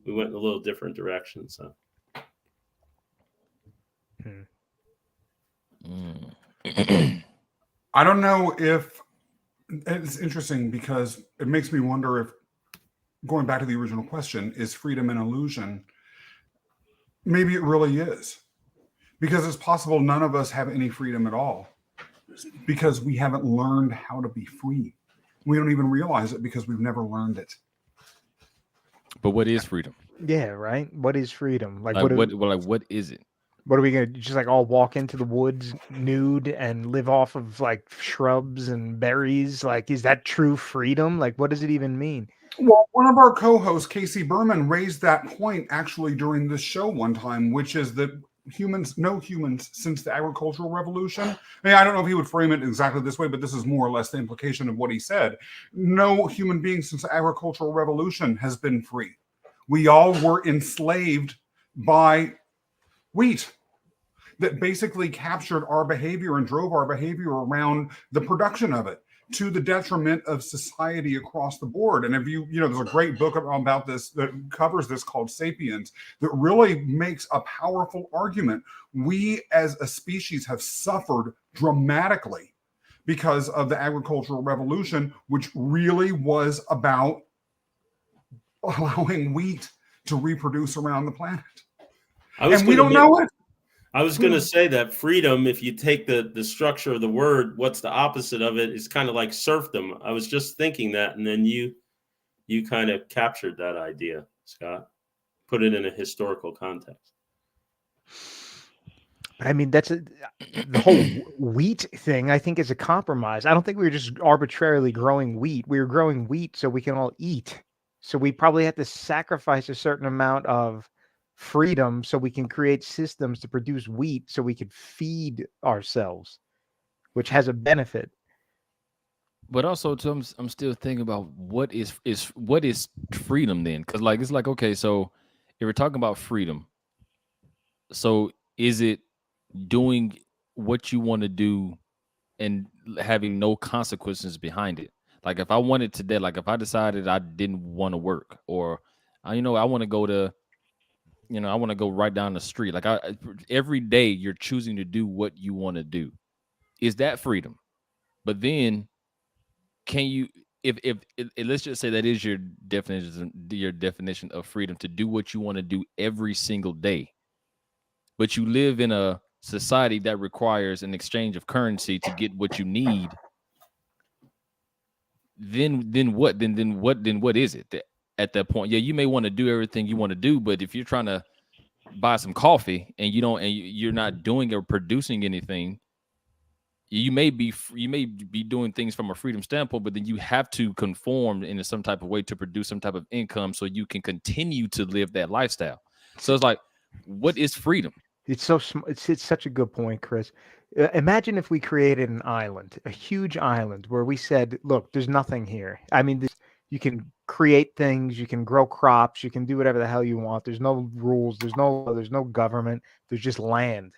we went in a little different direction. So. I don't know if it's interesting, because it makes me wonder if, going back to the original question, is freedom an illusion? Maybe it really is, because it's possible none of us have any freedom at all, because we haven't learned how to be free. We don't even realize it because we've never learned it. But what is freedom? Yeah, right. What is freedom? What is it? What are we gonna just like all walk into the woods nude and live off of like shrubs and berries? Like, is that true freedom? Like, what does it even mean? Well, one of our co-hosts, Casey Berman, raised that point actually during this show one time, which is that no humans since the agricultural revolution. I don't know if he would frame it exactly this way, but this is more or less the implication of what he said. No human being since the agricultural revolution has been free. We all were enslaved by wheat that basically captured our behavior and drove our behavior around the production of it, to the detriment of society across the board. And if there's a great book about this that covers this called Sapiens, that really makes a powerful argument. We as a species have suffered dramatically because of the agricultural revolution, which really was about allowing wheat to reproduce around the planet. And we don't know it. I was going to say that freedom, if you take the structure of the word, what's the opposite of it, is kind of like serfdom. I was just thinking that, and then you kind of captured that idea, Scott, put it in a historical context. I mean, that's the whole wheat thing, I think, is a compromise. I don't think we were just arbitrarily growing wheat. We were growing wheat so we can all eat. So we probably had to sacrifice a certain amount of freedom so we can create systems to produce wheat so we could feed ourselves, which has a benefit. But also, too, I'm still thinking about what is freedom then? Because it's like, okay, so if we're talking about freedom, so is it doing what you want to do and having no consequences behind it? Like if I wanted today, like if I decided I didn't want to work, or I want to go to, I want to go right down the street. Like every day you're choosing to do what you want to do. Is that freedom? But then can you, if let's just say that is your definition of freedom, to do what you want to do every single day, but you live in a society that requires an exchange of currency to get what you need, then what? Then what is it that at that point? Yeah, you may want to do everything you want to do, but if you're trying to buy some coffee and you're not doing or producing anything, you may be doing things from a freedom standpoint, but then you have to conform in some type of way to produce some type of income so you can continue to live that lifestyle. So it's like, what is freedom? It's it's such a good point, Chris. Imagine if we created an island, a huge island, where we said, "Look, there's nothing here. I mean, you can create things, you can grow crops, you can do whatever the hell you want. There's no rules, there's no government. There's just land.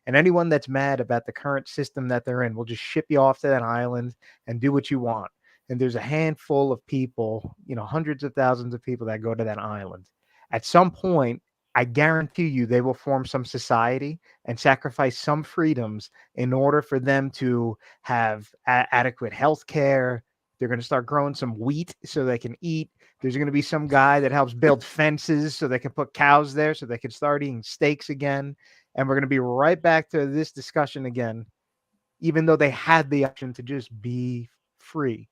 And anyone that's mad about the current system that they're in, will just ship you off to that island and do what you want. And there's a handful of people, hundreds of thousands of people that go to that island. At some point, I guarantee you they will form some society and sacrifice some freedoms in order for them to have adequate health care. They're going to start growing some wheat so they can eat. There's going to be some guy that helps build fences so they can put cows there so they can start eating steaks again. And we're going to be right back to this discussion again, even though they had the option to just be free.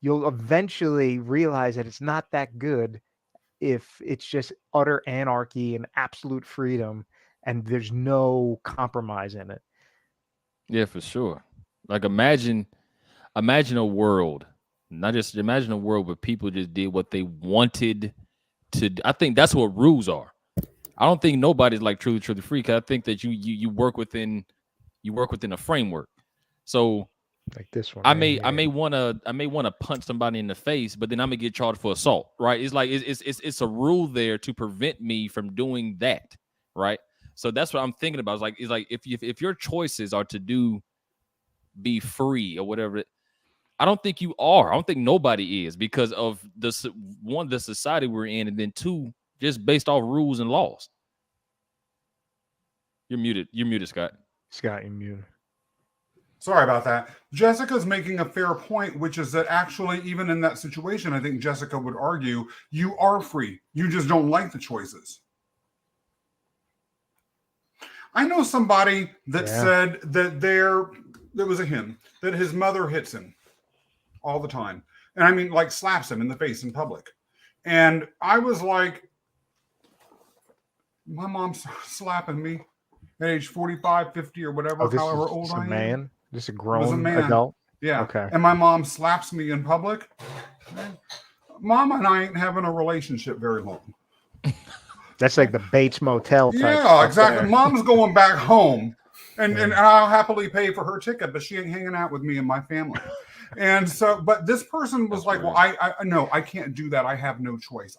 You'll eventually realize that it's not that good if it's just utter anarchy and absolute freedom and there's no compromise in it. Yeah, for sure. Like imagine a world, not just imagine a world where people just did what they wanted to do. I think that's what rules are. I don't think nobody's like truly free, because I think that you work within a framework. So like this one, I may want to punch somebody in the face, but then I'm gonna get charged for assault, right? It's like it's a rule there to prevent me from doing that, right? So that's what I'm thinking about. It's like if your choices are to be free or whatever, I don't think you are. I don't think nobody is, because of the society we're in, and then two, just based off rules and laws. You're muted, Scott. Scott, you're muted. Sorry about that. Jessica's making a fair point, which is that actually, even in that situation, I think Jessica would argue you are free. You just don't like the choices. I know somebody that said that there was a him, that his mother hits him all the time. And I mean, like slaps him in the face in public. And I was like, my mom's slapping me at age 45, 50 or whatever, however old I am. Man? Just a grown adult? Yeah. Okay. And my mom slaps me in public. Mom and I ain't having a relationship very long. That's like the Bates Motel type. Yeah, exactly. There. Mom's going back home, and I'll happily pay for her ticket, but she ain't hanging out with me and my family. And so, but this person was like, well, I no, I can't do that. I have no choice.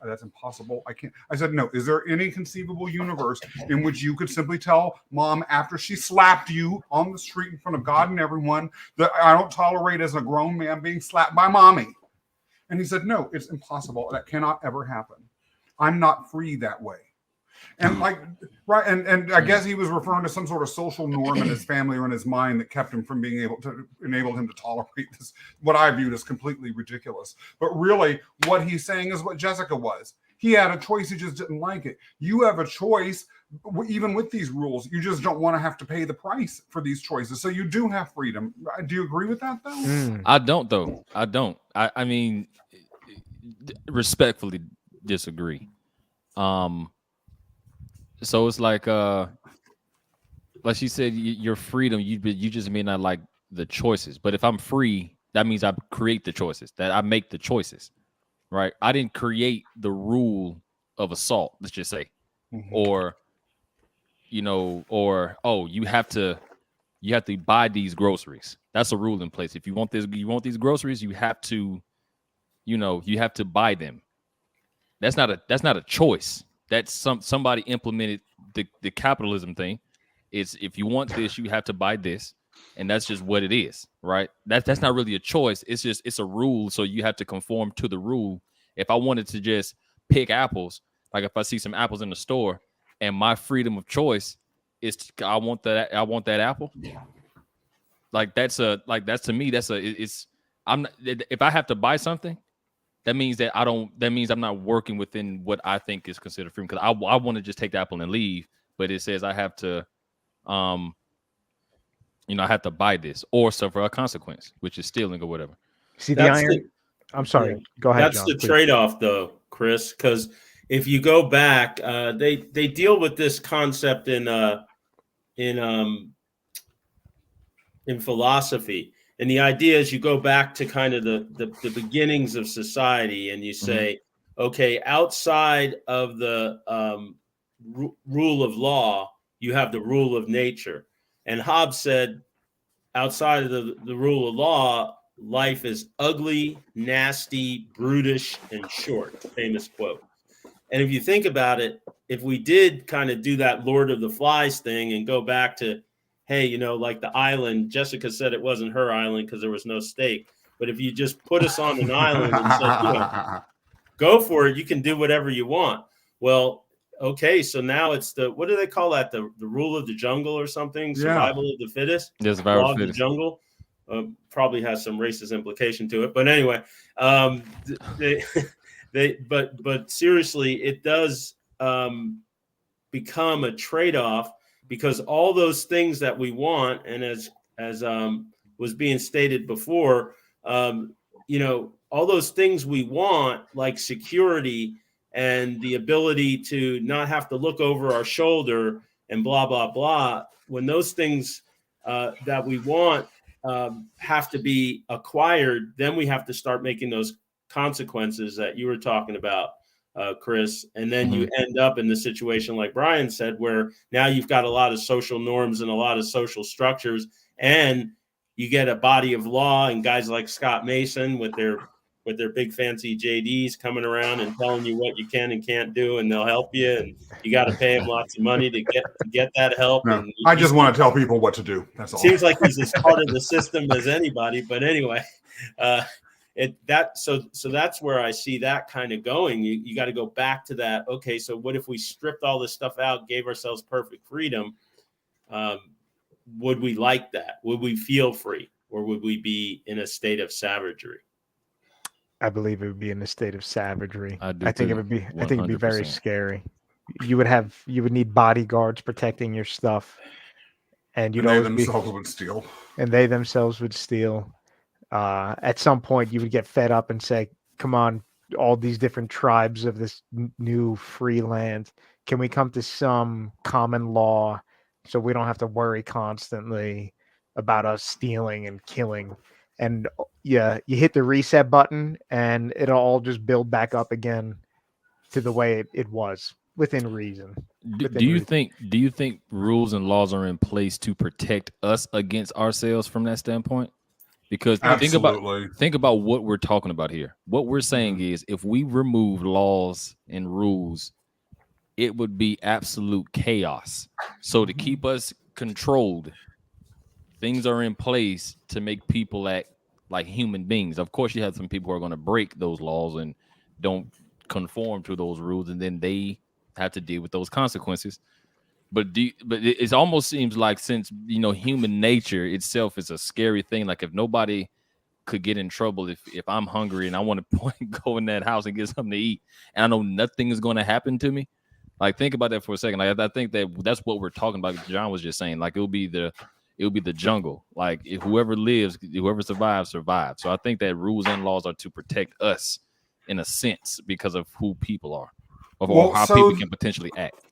That's impossible. I can't. I said, no, is there any conceivable universe in which you could simply tell Mom, after she slapped you on the street in front of God and everyone, that I don't tolerate as a grown man being slapped by mommy? And he said, no, it's impossible. That cannot ever happen. I'm not free that way. And like, right. And I guess he was referring to some sort of social norm in his family or in his mind that kept him from being able to enable him to tolerate this, what I viewed as completely ridiculous. But really what he's saying is what Jessica was. He had a choice. He just didn't like it. You have a choice, even with these rules. You just don't want to have to pay the price for these choices. So you do have freedom. Do you agree with that though? I don't though. I don't. I mean, respectfully disagree. So it's like she said, your freedom, you just may not like the choices. But if I'm free, that means I create the choices, that I make the choices, right? I didn't create the rule of assault, let's just say, or you have to buy these groceries. That's a rule in place. If you want these groceries, you have to buy them. That's not a choice. That's somebody implemented the capitalism thing. It's if you want this, you have to buy this. and that's just what it is, right? That's not really a choice. It's a rule, so you have to conform to the rule. If I wanted to just pick apples, like if I see some apples in the store, and my freedom of choice is I want that apple. Like that's to me it's I'm not, if I have to buy something, that means I'm not working within what I think is considered freedom, because I want to just take the apple and leave, but it says I have to I have to buy this or suffer a consequence, which is stealing or whatever. See the That's iron. I'm sorry. yeah. Go ahead. That's John, the please. trade-off, though, Chris, because if you go back, they deal with this concept in philosophy, and the idea is you go back to kind of the beginnings of society, and you say, okay, outside of the rule of law, you have the rule of nature, and Hobbes said, outside of the rule of law, life is ugly, nasty, brutish, and short. Famous quote. And if you think about it, if we did kind of do that Lord of the Flies thing and go back to, hey, like the island, Jessica said it wasn't her island because there was no steak. But if you just put us on an island and said, go for it, you can do whatever you want. Well, okay, so now it's what do they call that? The rule of the jungle or something? Survival of the fittest? Yeah, survival of the jungle. Probably has some racist implication to it, but anyway, but seriously, it does become a trade-off, because all those things that we want, and as was being stated before, all those things we want, like security and the ability to not have to look over our shoulder and blah blah blah, when those things that we want have to be acquired, then we have to start making those consequences that you were talking about, Chris. And then you end up in the situation like Brian said, where now you've got a lot of social norms and a lot of social structures, and you get a body of law and guys like Scott Mason with their big fancy JDs coming around and telling you what you can and can't do, and they'll help you, and you got to pay them lots of money to get that help. No, and I just want to tell people what to do. That's all. Seems like he's as part of the system as anybody. But anyway, so that's where I see that kind of going. You got to go back to that. Okay, so what if we stripped all this stuff out, gave ourselves perfect freedom? Would we like that? Would we feel free, or would we be in a state of savagery? I believe it would be in a state of savagery. I think it would be. 100%. I think it'd be very scary. You would need bodyguards protecting your stuff, and they themselves would steal. And they themselves would steal. At some point, you would get fed up and say, "Come on, all these different tribes of this new free land, can we come to some common law so we don't have to worry constantly about us stealing and killing?" And yeah, you hit the reset button and it'll all just build back up again to the way it was, within reason. Do you think rules and laws are in place to protect us against ourselves from that standpoint? Because think about what we're talking about here. What we're saying is, if we remove laws and rules, it would be absolute chaos. So to keep us controlled, things are in place to make people act like human beings. Of course, you have some people who are going to break those laws and don't conform to those rules, and then they have to deal with those consequences. But it almost seems like, since human nature itself is a scary thing. Like, if nobody could get in trouble, if I'm hungry and I want to go in that house and get something to eat, and I know nothing is going to happen to me. Like, think about that for a second. Like, I think that's what we're talking about. John was just saying, like, it would be the jungle. Like, if whoever survives. So I think that rules and laws are to protect us in a sense, because of who people are, or how people can potentially act.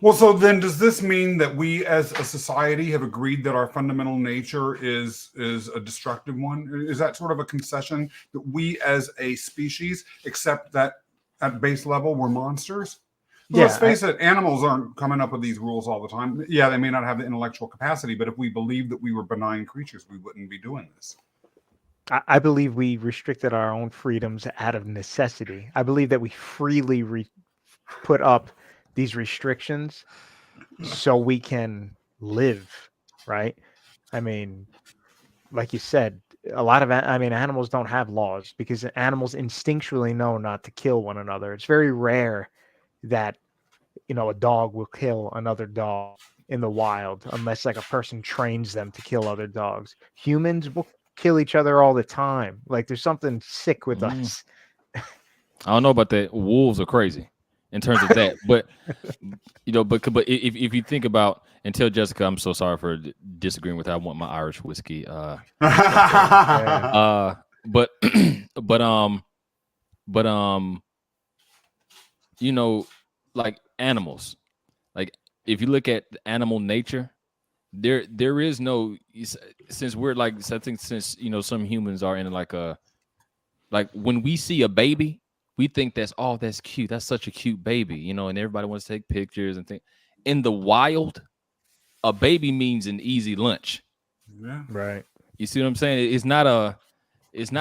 Well, so then does this mean that we as a society have agreed that our fundamental nature is a destructive one? Is that sort of a concession that we as a species accept that at base level we're monsters? Well, let's face it, animals aren't coming up with these rules all the time. Yeah, they may not have the intellectual capacity, but if we believed that we were benign creatures, we wouldn't be doing this. I believe we restricted our own freedoms out of necessity. I believe that we freely put up these restrictions so we can live, right? I mean, like you said, a lot of animals don't have laws because animals instinctually know not to kill one another. It's very rare that a dog will kill another dog in the wild unless like a person trains them to kill other dogs. Humans will kill each other all the time. Like there's something sick with us. I don't know about that. Wolves are crazy in terms of that, but but if you think about, and tell Jessica, I'm so sorry for disagreeing with her. I want my Irish whiskey. But like animals, like if you look at animal nature, there is no, since we're like, I think since some humans are in like when we see a baby, we think that's cute, that's such a cute baby, and everybody wants to take pictures and think. In the wild, a baby means an easy lunch. Yeah. Right. You see what I'm saying? It's not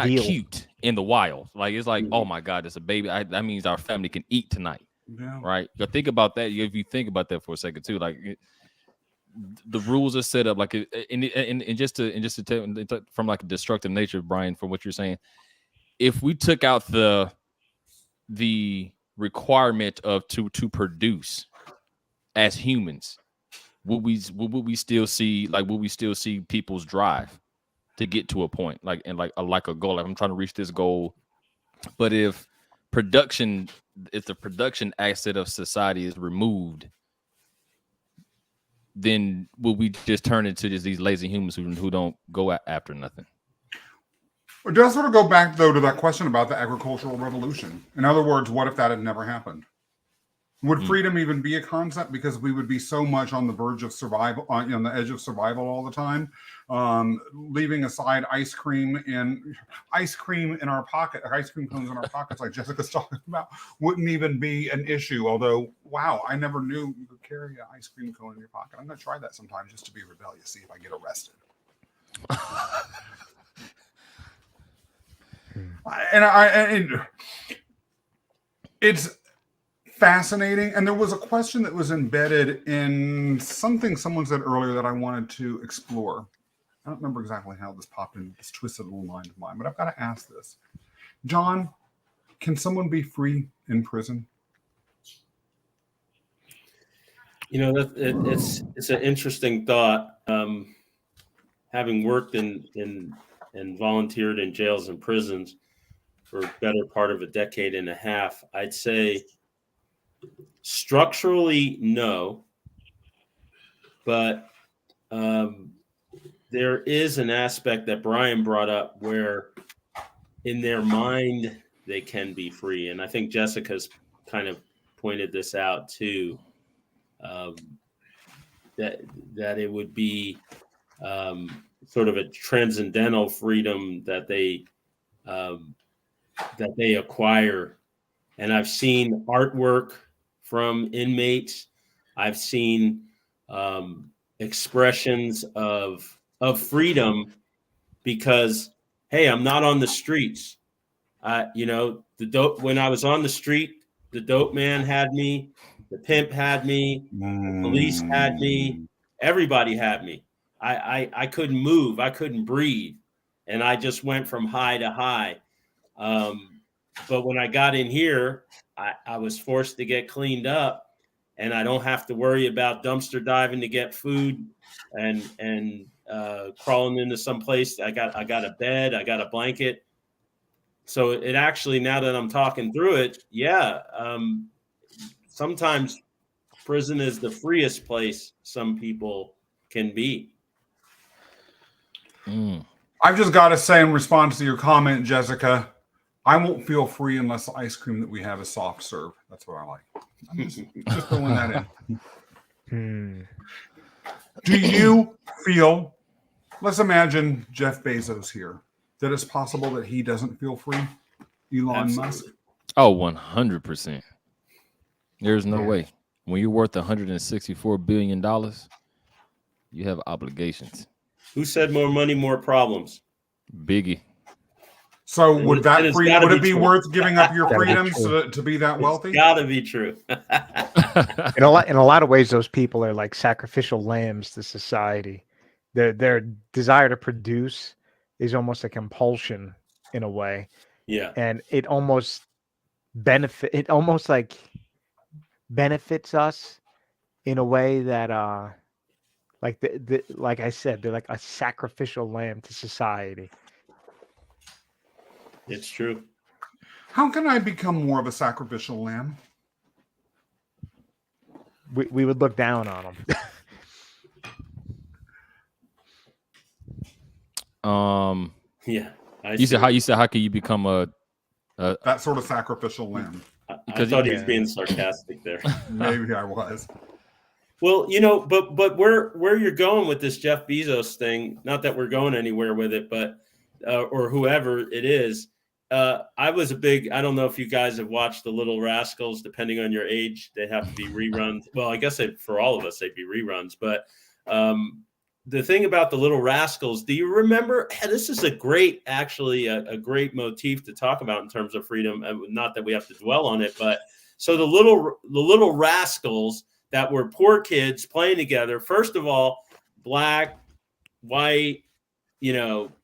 Deal. cute in the wild. Like it's like, oh my God, it's a baby. That means our family can eat tonight. Yeah. Right. But think about that. If you think about that for a second too, like the rules are set up like and just to tell from like a destructive nature, Brian, from what you're saying, if we took out the requirement of to produce as humans, would we still see people's drive to get to a point like a goal? Like I'm trying to reach this goal, but if the production asset of society is removed, then will we just turn into just these lazy humans who don't go after nothing? But does sort of go back though to that question about the agricultural revolution. In other words, what if that had never happened? Would freedom even be a concept? Because we would be so much on the verge of survival, on the edge of survival all the time. Leaving aside ice cream in our pocket, ice cream cones in our pockets, like Jessica's talking about, wouldn't even be an issue. Although, wow, I never knew you could carry an ice cream cone in your pocket. I'm going to try that sometime just to be rebellious, see if I get arrested. And it's fascinating. And there was a question that was embedded in something someone said earlier that I wanted to explore. I don't remember exactly how this popped in this twisted little mind of mine, but I've got to ask this. John, can someone be free in prison? It's an interesting thought. Having worked and volunteered in jails and prisons for a better part of a decade and a half, I'd say structurally, no, but there is an aspect that Brian brought up where in their mind they can be free. And I think Jessica's kind of pointed this out too, that it would be sort of a transcendental freedom that they acquire. And I've seen artwork from inmates. I've seen expressions of freedom because, hey, I'm not on the streets. When I was on the street, the dope man had me, the pimp had me, the police had me, everybody had me. I couldn't move, I couldn't breathe, and I just went from high to high. But when I got in here, I was forced to get cleaned up, and I don't have to worry about dumpster diving to get food and crawling into some place. I got a bed, I got a blanket. So it actually, now that I'm talking through it, sometimes prison is the freest place some people can be. I've just got to say in response to your comment, Jessica, I won't feel free unless the ice cream that we have is soft serve. That's what I like. I'm just throwing that in. Do you feel, let's imagine Jeff Bezos here, that it's possible that he doesn't feel free? Elon Musk? Oh, 100%. There's no way. When you're worth $164 billion, you have obligations. Who said more money, more problems? Biggie. So would it be worth giving up your freedoms to be that wealthy? It's gotta be true. In a lot of ways, those people are like sacrificial lambs to society. Their desire to produce is almost a compulsion in a way, Yeah. and it almost like benefits us in a way that like like I said, they're like a sacrificial lamb to society. It's true. How can I become more of a sacrificial lamb? We would look down on them. Yeah. You said how can you become a That sort of sacrificial lamb. I thought he was being sarcastic there. Maybe I was. Well, but where you're going with this Jeff Bezos thing, not that we're going anywhere with it, but or whoever it is, I don't know if you guys have watched The Little Rascals. Depending on your age, they have to be reruns. Well, I guess for all of us, they'd be reruns. But the thing about The Little Rascals, do you remember? This is a great motif to talk about in terms of freedom. Not that we have to dwell on it, but so the little Rascals that were poor kids playing together. First of all, black, white,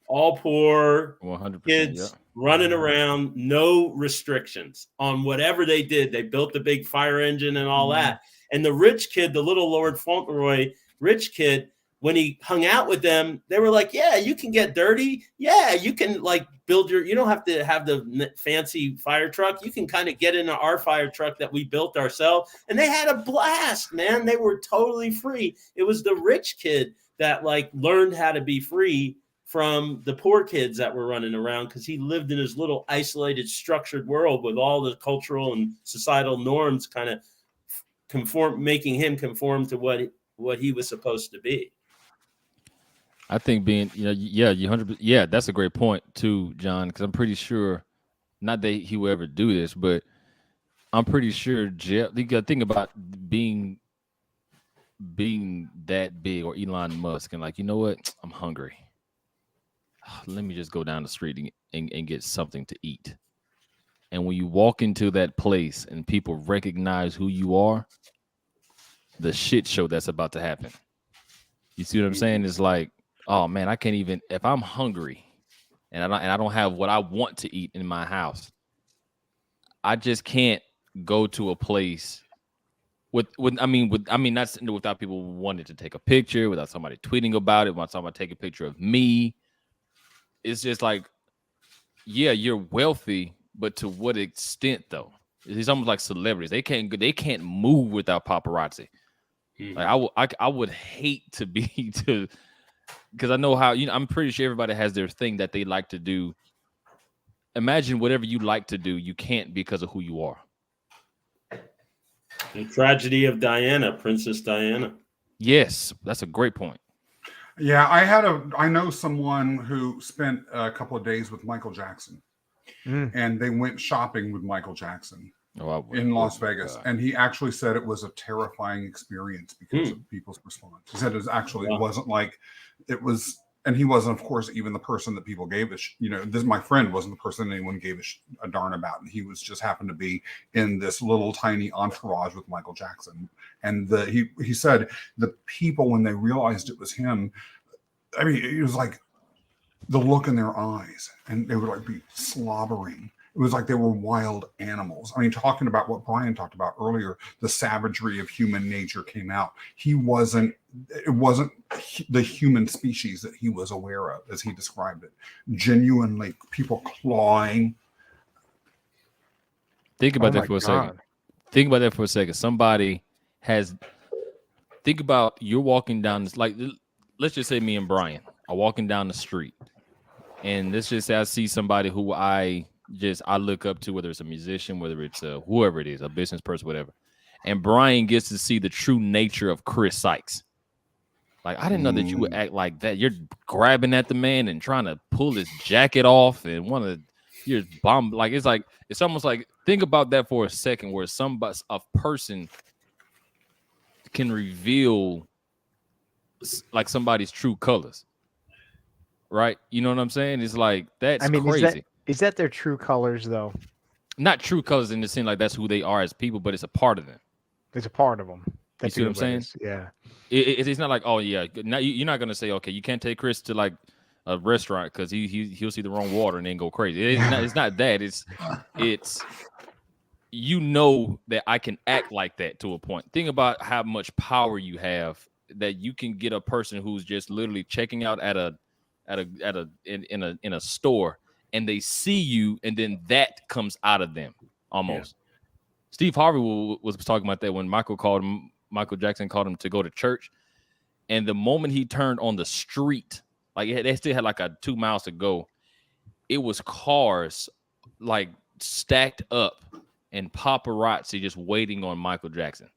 all poor 100%, kids running around, no restrictions on whatever they did. They built the big fire engine and all that. And the rich kid, the little Lord Fauntleroy rich kid, when he hung out with them, they were like, yeah, you can get dirty. Yeah, you can you don't have to have the fancy fire truck. You can kind of get into our fire truck that we built ourselves. And they had a blast, man. They were totally free. It was the rich kid that learned how to be free from the poor kids that were running around because he lived in his little isolated, structured world with all the cultural and societal norms kind of making him conform to what he was supposed to be. I think being, you 100%. Yeah, that's a great point too, John, because I'm pretty sure, not that he will ever do this, but I'm pretty sure Jeff. You got to think about being that big, or Elon Musk, and you know what? I'm hungry. Let me just go down the street and get something to eat. And when you walk into that place and people recognize who you are, the shit show that's about to happen. You see what I'm saying? It's like, oh man, I can't even, if I'm hungry and I don't have what I want to eat in my house, I just can't go to a place not without people wanting to take a picture, without somebody tweeting about it, without somebody take a picture of me. It's just yeah, you're wealthy, but to what extent though? It's almost like celebrities. They can't move without paparazzi. I would hate to be because I know how, I'm pretty sure everybody has their thing that they like to do. Imagine whatever you like to do, you can't because of who you are. The tragedy of Diana, Princess Diana. Yes, that's a great point. Yeah, I know someone who spent a couple of days with Michael Jackson, and they went shopping with Michael Jackson in Las Vegas. And he actually said it was a terrifying experience because of people's response. He said it wasn't like it was, and he wasn't, of course, even the person that people gave my friend wasn't the person anyone gave a darn about. And he was just happened to be in this little tiny entourage with Michael Jackson. And he said the people, when they realized it was him, I mean, it was like the look in their eyes, and they would be slobbering. It was like they were wild animals. I mean, talking about what Brian talked about earlier, the savagery of human nature came out. It wasn't the human species that he was aware of, as he described it. Genuinely, people clawing. Think about that for a second. Think about that for a second. Think about you're walking down this, let's just say me and Brian are walking down the street. And let's just say I see somebody who I look up to, whether it's a musician, whether it's whoever it is, a business person, whatever. And Brian gets to see the true nature of Kris Sykes. I didn't know that you would act like that. You're grabbing at the man and trying to pull his jacket off and you're bomb. It's almost like, think about that for a second, where a person can reveal somebody's true colors. Right? You know what I'm saying? It's that's crazy. Is that their true colors, though? Not true colors in the sense that's who they are as people, but it's a part of them. It's a part of them. You see what I'm saying? Yeah. It's not like, oh yeah, now you're not gonna say, okay, you can't take Kris to like a restaurant because he'll see the wrong water and then go crazy. It's not that. It's you know that I can act like that to a point. Think about how much power you have that you can get a person who's just literally checking out in a store and they see you and then that comes out of them almost. Yeah. Steve Harvey was talking about that when Michael Jackson called him to go to church, and the moment he turned on the street, like they still had like 2 miles to go, it was cars like stacked up and paparazzi just waiting on Michael Jackson,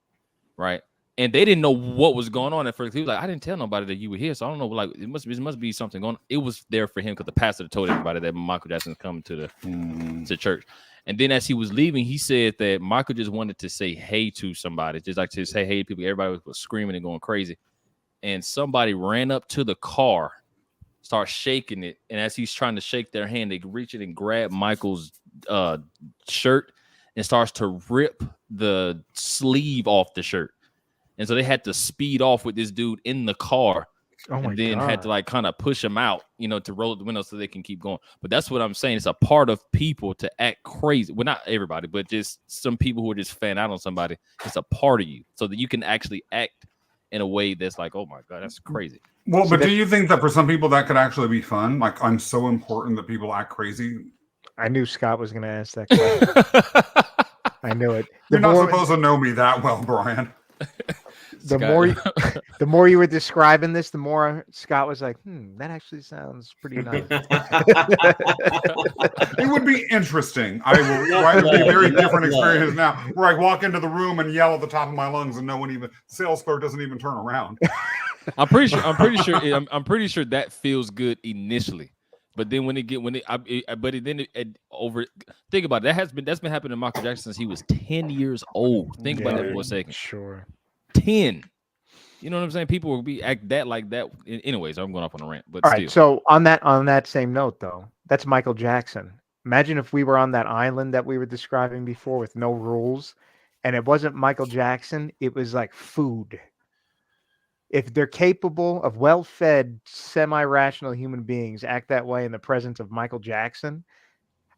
right? And they didn't know what was going on at first. He was like, I didn't tell nobody that you were here, so I don't know. Like, it must be something going on. It was there for him because the pastor told everybody that Michael Jackson's coming to the church. And then as he was leaving, he said that Michael just wanted to say hey to somebody, just like to say hey to people. Everybody was screaming and going crazy. And somebody ran up to the car, started shaking it. And as he's trying to shake their hand, they reach it and grab Michael's shirt and starts to rip the sleeve off the shirt. And so they had to speed off with this dude in the car. And then had to like kind of push him out, to roll the window so they can keep going. But that's what I'm saying. It's a part of people to act crazy. Well, not everybody, but just some people who are just fan out on somebody. It's a part of you so that you can actually act in a way that's like, oh my God, that's crazy. Well, but do you think that for some people that could actually be fun? Like, I'm so important that people act crazy. I knew Scott was going to ask that question. I knew it. You're not supposed to know me that well, Brian. The more you were describing this, the more Scott was like, that actually sounds pretty nice. It would be interesting. It would be a very different experience now, where I walk into the room and yell at the top of my lungs, and no one even sales clerk doesn't even turn around. I'm pretty sure that feels good initially. But then think about it. That's been happening to Michael Jackson since he was 10 years old. Think about that for a second. Sure. 10. You know what I'm saying? People will be act that like that. Anyways, I'm going off on a rant. But all right. So on that same note, though, that's Michael Jackson. Imagine if we were on that island that we were describing before with no rules, and it wasn't Michael Jackson. It was like food. If they're capable of well-fed, semi-rational human beings act that way in the presence of Michael Jackson,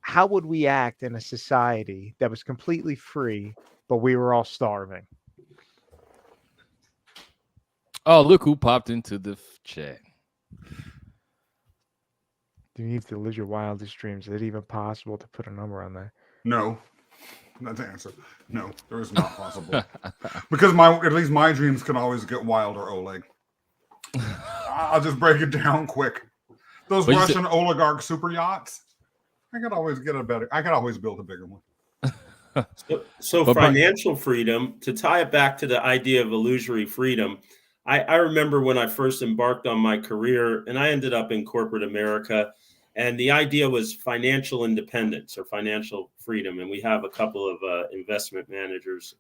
how would we act in a society that was completely free, but we were all starving? Oh, look who popped into the chat. Do you need to live your wildest dreams? Is it even possible to put a number on that? No. That's the answer. No, there is not possible. Because at least my dreams can always get wilder, Oleg. I'll just break it down quick. Those Russian oligarch super yachts, I could always build a bigger one. So financial freedom, to tie it back to the idea of illusory freedom, I remember when I first embarked on my career, and I ended up in corporate America, and the idea was financial independence or financial freedom. And we have a couple of investment managers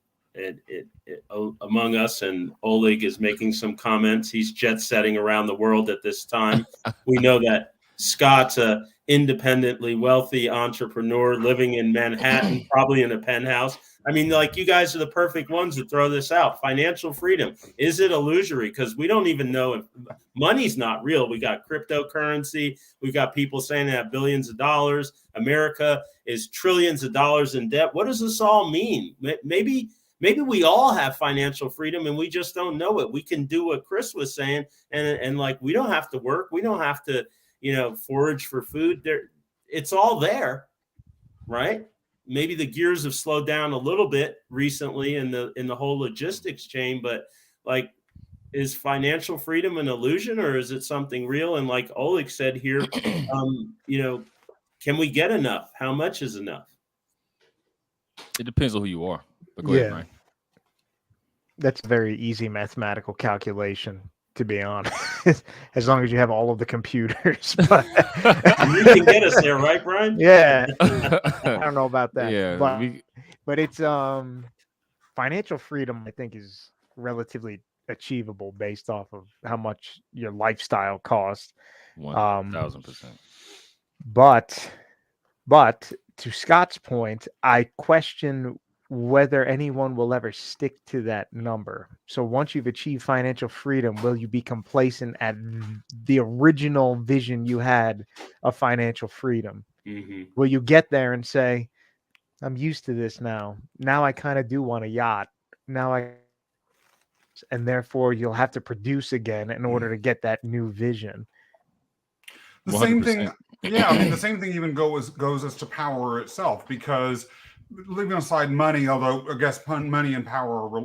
among us, and Oleg is making some comments. He's jet setting around the world at this time. We know that Scott's a independently wealthy entrepreneur living in Manhattan, probably in a penthouse. I mean, like, you guys are the perfect ones to throw this out. Financial freedom. Is it illusory? Because we don't even know if money's not real. We got cryptocurrency. We've got people saying they have billions of dollars. America is trillions of dollars in debt. What does this all mean? Maybe we all have financial freedom and we just don't know it. We can do what Kris was saying. And like, we don't have to work. We don't have to, forage for food. It's all there, right? Maybe the gears have slowed down a little bit recently in the whole logistics chain, but like, is financial freedom an illusion or is it something real? And like Oleg said here, can we get enough? How much is enough? It depends on who you are. But go ahead, Brian. That's a very easy mathematical calculation, to be honest, as long as you have all of the computers. But you can get us there, right, Brian? Yeah. I don't know about that. Yeah. But it's financial freedom, I think, is relatively achievable based off of how much your lifestyle costs. 1,000%. But to Scott's point, I question whether anyone will ever stick to that number. So once you've achieved financial freedom, will you be complacent at the original vision you had of financial freedom? Mm-hmm. Will you get there and say, I'm used to this now. Now I kind of do want a yacht. Now and therefore you'll have to produce again in order to get that new vision. The same 100%. thing, yeah. I mean, the same thing even goes as to power itself, because leaving aside money, although I guess money and power are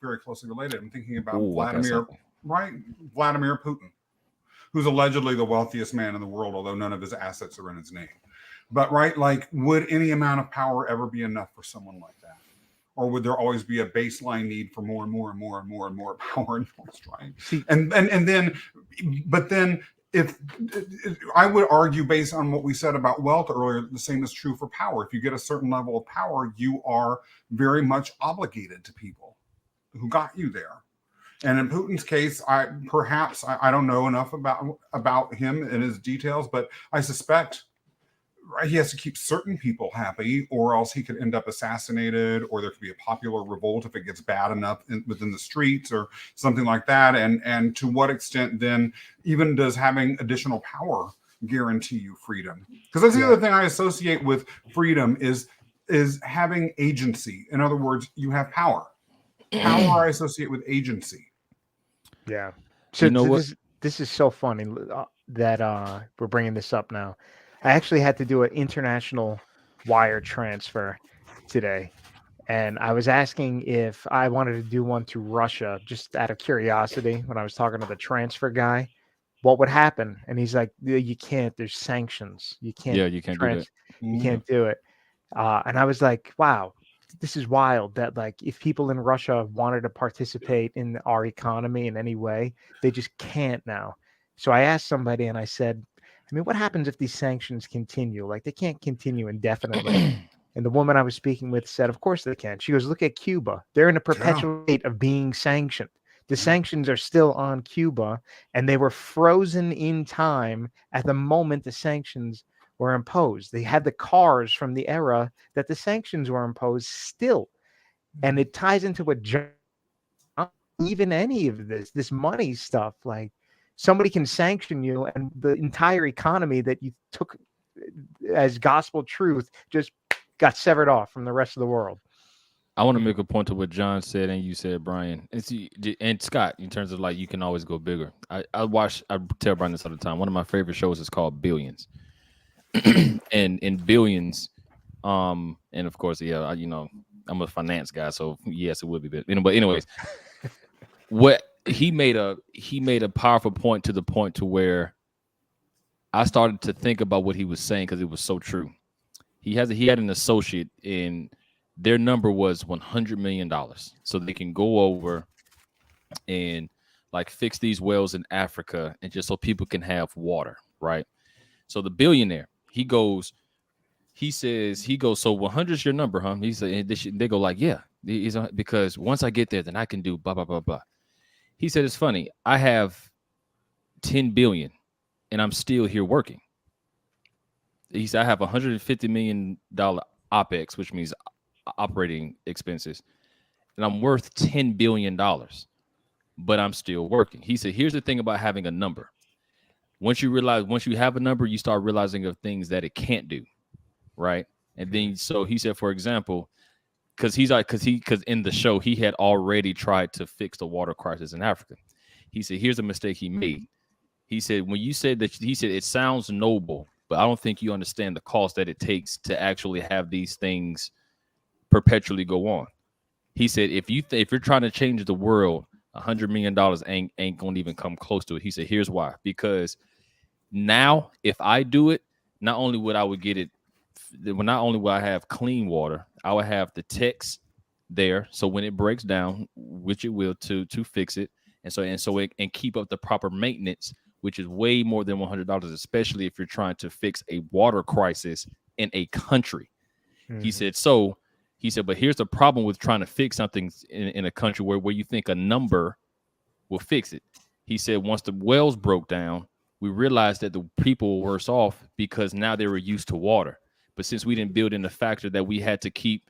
very closely related. I'm thinking about Vladimir Putin, who's allegedly the wealthiest man in the world, although none of his assets are in his name. But right, like, would any amount of power ever be enough for someone like that? Or would there always be a baseline need for more and more and more and more and more power and force, right? But then if I would argue, based on what we said about wealth earlier, the same is true for power. If you get a certain level of power, you are very much obligated to people who got you there. And in Putin's case, I don't know enough about him and his details, but I suspect he has to keep certain people happy, or else he could end up assassinated, or there could be a popular revolt if it gets bad enough within the streets or something like that. And to what extent then even does having additional power guarantee you freedom? Because that's the other thing I associate with freedom is having agency. In other words, you have power. Power I associate with agency. Yeah. So this is so funny that we're bringing this up now. I actually had to do an international wire transfer today, and I was asking if I wanted to do one to Russia just out of curiosity when I was talking to the transfer guy, what would happen? And he's like, you can't, there's sanctions. You can't. Yeah, you can't do that. You can't do it. And I was like, wow, this is wild that, like, if people in Russia wanted to participate in our economy in any way, they just can't now. So I asked somebody and I said, I mean, what happens if these sanctions continue? Like, they can't continue indefinitely. And the woman I was speaking with said, of course they can. She goes, look at Cuba. They're in a perpetual state of being sanctioned. The sanctions are still on Cuba, and they were frozen in time at the moment the sanctions were imposed. They had the cars from the era that the sanctions were imposed still. And it ties into what even any of this money stuff, like, somebody can sanction you and the entire economy that you took as gospel truth just got severed off from the rest of the world. I want to make a point to what John said and you said, Brian, and Scott, in terms of, like, you can always go bigger. I tell Brian this all the time. One of my favorite shows is called Billions. And in Billions, and of course, I'm a finance guy, so yes, it would be big. But anyways, what he made a powerful point to where I started to think about what he was saying, because it was so true. He had an associate, and their number was $100 million, so they can go over and, like, fix these wells in Africa, and just so people can have water, right? So the billionaire, he goes, so 100 is your number, huh? He said, they go like, yeah, because once I get there, then I can do blah blah blah blah. He said, it's funny, I have 10 billion and I'm still here working. He said, I have $150 million OPEX, which means operating expenses, and I'm worth $10 billion, but I'm still working. He said, here's the thing about having a number. Once you have a number, you start realizing of things that it can't do, right? And then, so he said, for example, because in the show, he had already tried to fix the water crisis in Africa. He said, here's a mistake he made. He said, when you said that, he said, it sounds noble, but I don't think you understand the cost that it takes to actually have these things perpetually go on. He said, if you're trying to change the world, $100 million ain't going to even come close to it. He said, here's why. Because now, if I do it, not only would I have clean water, I would have the techs there. So when it breaks down, which it will, to fix it, and keep up the proper maintenance, which is way more than $100, especially if you're trying to fix a water crisis in a country. Mm-hmm. He said, but here's the problem with trying to fix something in a country where you think a number will fix it. He said, once the wells broke down, we realized that the people were worse off because now they were used to water. But since we didn't build in the factor that we had to keep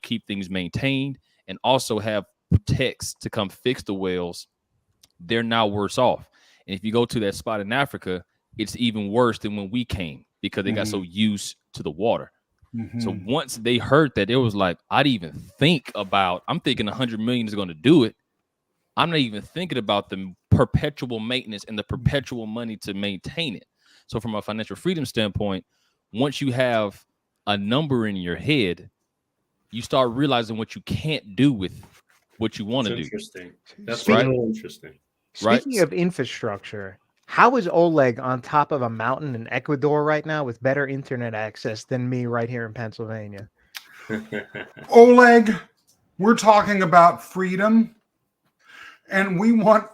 keep things maintained, and also have techs to come fix the wells, they're now worse off. And if you go to that spot in Africa, it's even worse than when we came because they got so used to the water. So once they heard that, it was like, I'd even think about, I'm thinking 100 million is going to do it. I'm not even thinking about the perpetual maintenance and the perpetual money to maintain it. So from a financial freedom standpoint, once you have a number in your head, you start realizing what you can't do with what you want to do. Interesting. That's Right? real interesting. Speaking of infrastructure, how is Oleg on top of a mountain in Ecuador right now with better internet access than me right here in Pennsylvania? Oleg, we're talking about freedom, and we want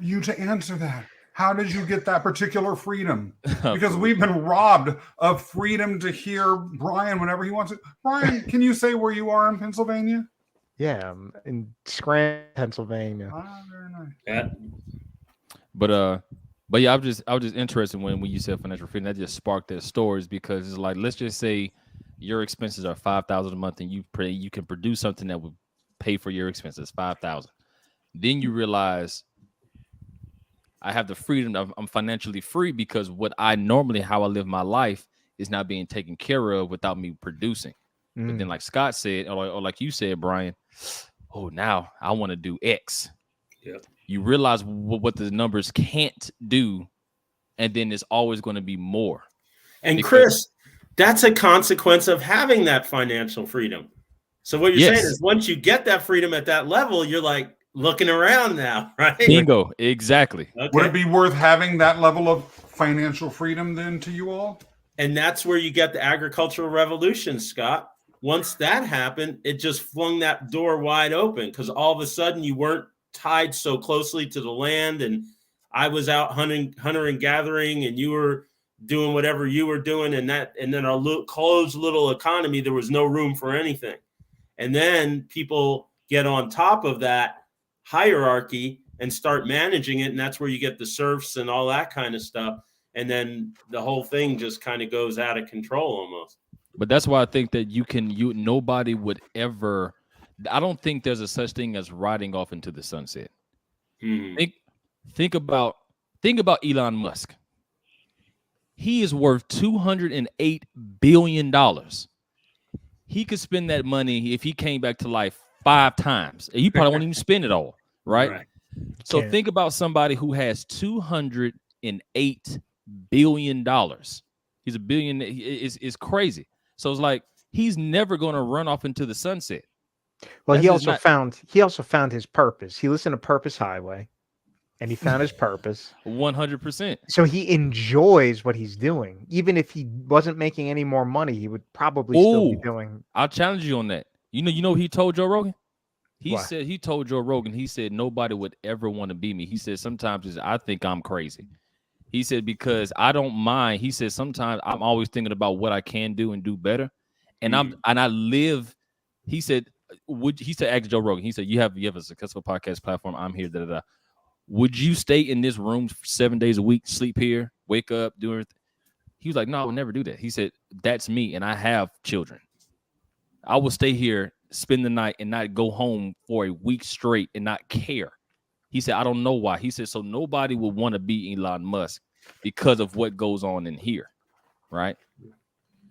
you to answer that. How did you get that particular freedom? Because we've been robbed of freedom to hear Brian whenever he wants to. Brian, can you say where you are in Pennsylvania? Yeah, I'm in Scranton, Pennsylvania. Ah, very nice. Yeah. But yeah, I was just interested when you said financial freedom. That just sparked their stories because it's like, let's just say your expenses are $5,000 a month, and you can produce something that would pay for your expenses, $5,000. Then you realize I have the freedom of I'm financially free because how I live my life is not being taken care of without me producing. But then, like Scott said, or like you said, Brian, now I want to do X. Yep. You realize what the numbers can't do, and then there's always going to be more. And Chris, that's a consequence of having that financial freedom. So what you're saying is once you get that freedom at that level, you're like looking around now, right? Bingo. Exactly. Okay. Would it be worth having that level of financial freedom then to you all? And that's where you get the agricultural revolution, Scott. Once that happened, it just flung that door wide open because all of a sudden you weren't tied so closely to the land, and I was out hunter and gathering, and you were doing whatever you were doing, and then our closed little economy, there was no room for anything. And then people get on top of that hierarchy and start managing it, and that's where you get the serfs and all that kind of stuff. And then the whole thing just kind of goes out of control almost. But that's why I think that nobody would ever. I don't think there's a such thing as riding off into the sunset. Think about Elon Musk. He is worth $208 billion. He could spend that money if he came back to life 5 times. He probably won't even spend it all, right? So think about somebody who has $208 billion. He's a billion. It's crazy. So it's like he's never going to run off into the sunset. Well, he also found his purpose. He listened to Purpose Highway, and he found his purpose. 100%. So he enjoys what he's doing. Even if he wasn't making any more money, he would probably still be doing. I'll challenge you on that. You know he told Joe Rogan? He told Joe Rogan, he said, nobody would ever want to be me. He said, sometimes I think I'm crazy. He said, because I don't mind. He said, sometimes I'm always thinking about what I can do and do better. And I live, he said, ask Joe Rogan, he said, you have a successful podcast platform. I'm here, da, da, da. Would you stay in this room 7 days a week, sleep here, wake up, do everything? He was like, no, I would never do that. He said, that's me, and I have children. I will stay here, spend the night, and not go home for a week straight and not care. He said, I don't know why. He said, so nobody would want to be Elon Musk because of what goes on in here, right?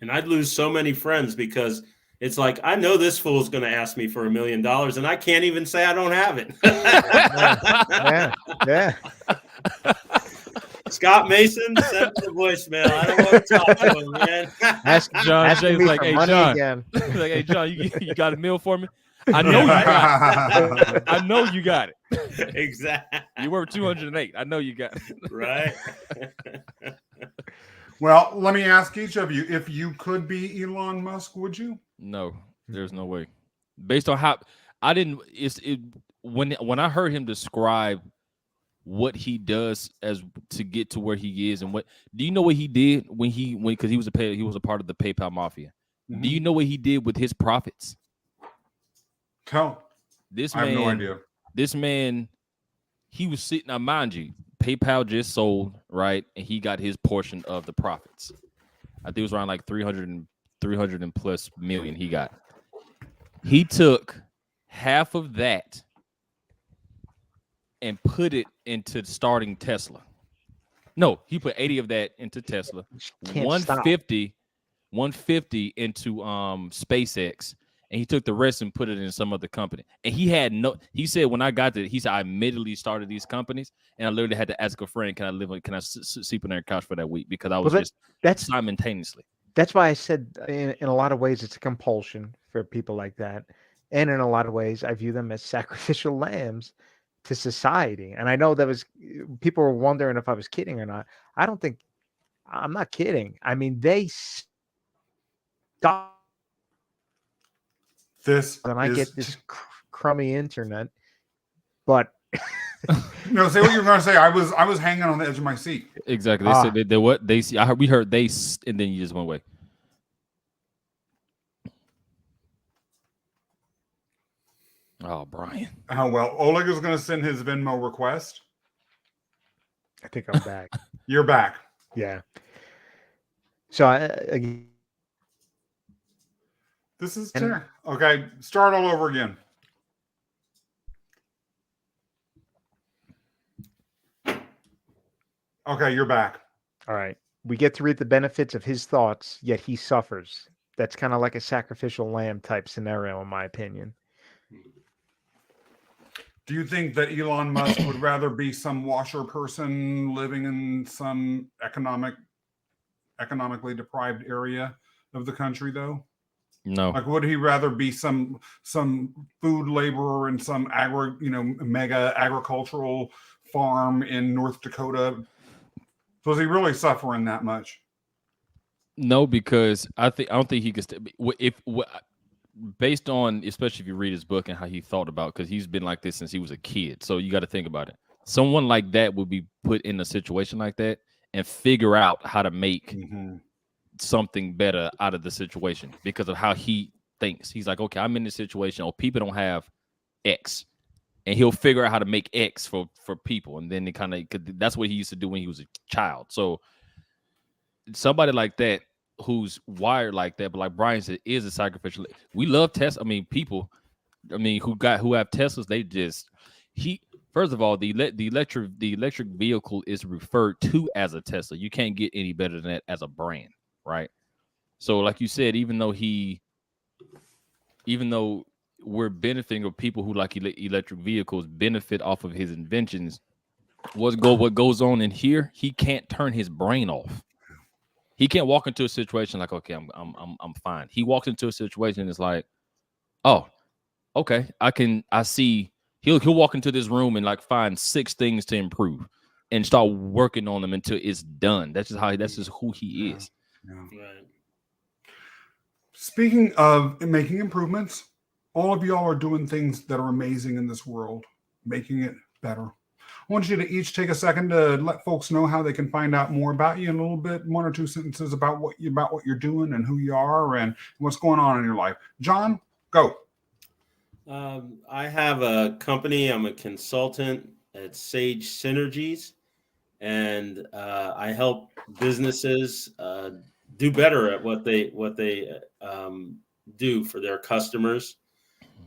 And I'd lose so many friends because it's like, I know this fool's going to ask me for $1 million, and I can't even say I don't have it. Yeah. Scott Mason, send me a voicemail. I don't want to talk to him, man. Ask John Jay's like, hey, John. Again. Like, hey, John, you got a meal for me? I know you got it. I know you got it. Exactly. You were 208. I know you got it. Right. Well, let me ask each of you, if you could be Elon Musk, would you? No, there's no way. Based on how I didn't, when I heard him describe what he does as to get to where he is, and what do you know what he did because he was a part of the PayPal mafia. Do you know what he did with his profits? Tell. This I man, have no idea. This man, he was sitting. Now, mind you, PayPal just sold, right, and he got his portion of the profits. I think it was around like 300 and plus million he got. He took half of that and put it into starting Tesla. No, he put 80 of that into Tesla. Can't stop. 150 into SpaceX, and he took the rest and put it in some other company. And he said when I got there, he said I immediately started these companies, and I literally had to ask a friend, can I sleep on their couch for that week, because I was that's simultaneously. That's why I said in a lot of ways it's a compulsion for people like that, and in a lot of ways I view them as sacrificial lambs to society. And I know people were wondering if I was kidding or not. I'm not kidding. I mean, they stop. I get this crummy internet, but no, say what you were going to say. I was hanging on the edge of my seat. Exactly. They said they what they see. We heard they, and then you just went away. Oh, Brian. Oh, well, Oleg is going to send his Venmo request. I think I'm back. You're back. Yeah. So this is terrible. Okay, start all over again. Okay, you're back. All right. We get to reap the benefits of his thoughts, yet he suffers. That's kind of like a sacrificial lamb type scenario, in my opinion. Do you think that Elon Musk would rather be some washer person living in some economically deprived area of the country, though? No. Like, would he rather be some food laborer in some mega agricultural farm in North Dakota? So is he really suffering that much? No, because I don't think he could. Based on, especially if you read his book and how he thought about, because he's been like this since he was a kid. So you got to think about it. Someone like that would be put in a situation like that and figure out how to make something better out of the situation because of how he thinks. He's like, okay, I'm in this situation. Oh, people don't have X. And he'll figure out how to make X for people. And then that's what he used to do when he was a child. So somebody like that, who's wired like that, but like Brian said, is a sacrificial. We love Tesla. I mean, people, who have Teslas, first of all, the electric vehicle is referred to as a Tesla. You can't get any better than that as a brand, right? So, like you said, even though we're benefiting, or people who like electric vehicles benefit off of his inventions, what goes on in here, he can't turn his brain off. He can't walk into a situation like, okay, I'm fine. He walks into a situation and it's like, oh, okay, I see. He'll walk into this room and like find 6 things to improve and start working on them until it's done. That's just who he is. Yeah. Right. Speaking of making improvements, all of y'all are doing things that are amazing in this world, making it better. I want you to each take a second to let folks know how they can find out more about you in a little bit, 1 or 2 sentences about what you're doing and who you are and what's going on in your life. John, go. I have a company. I'm a consultant at Sage Synergies, and I help businesses do better at what they do for their customers.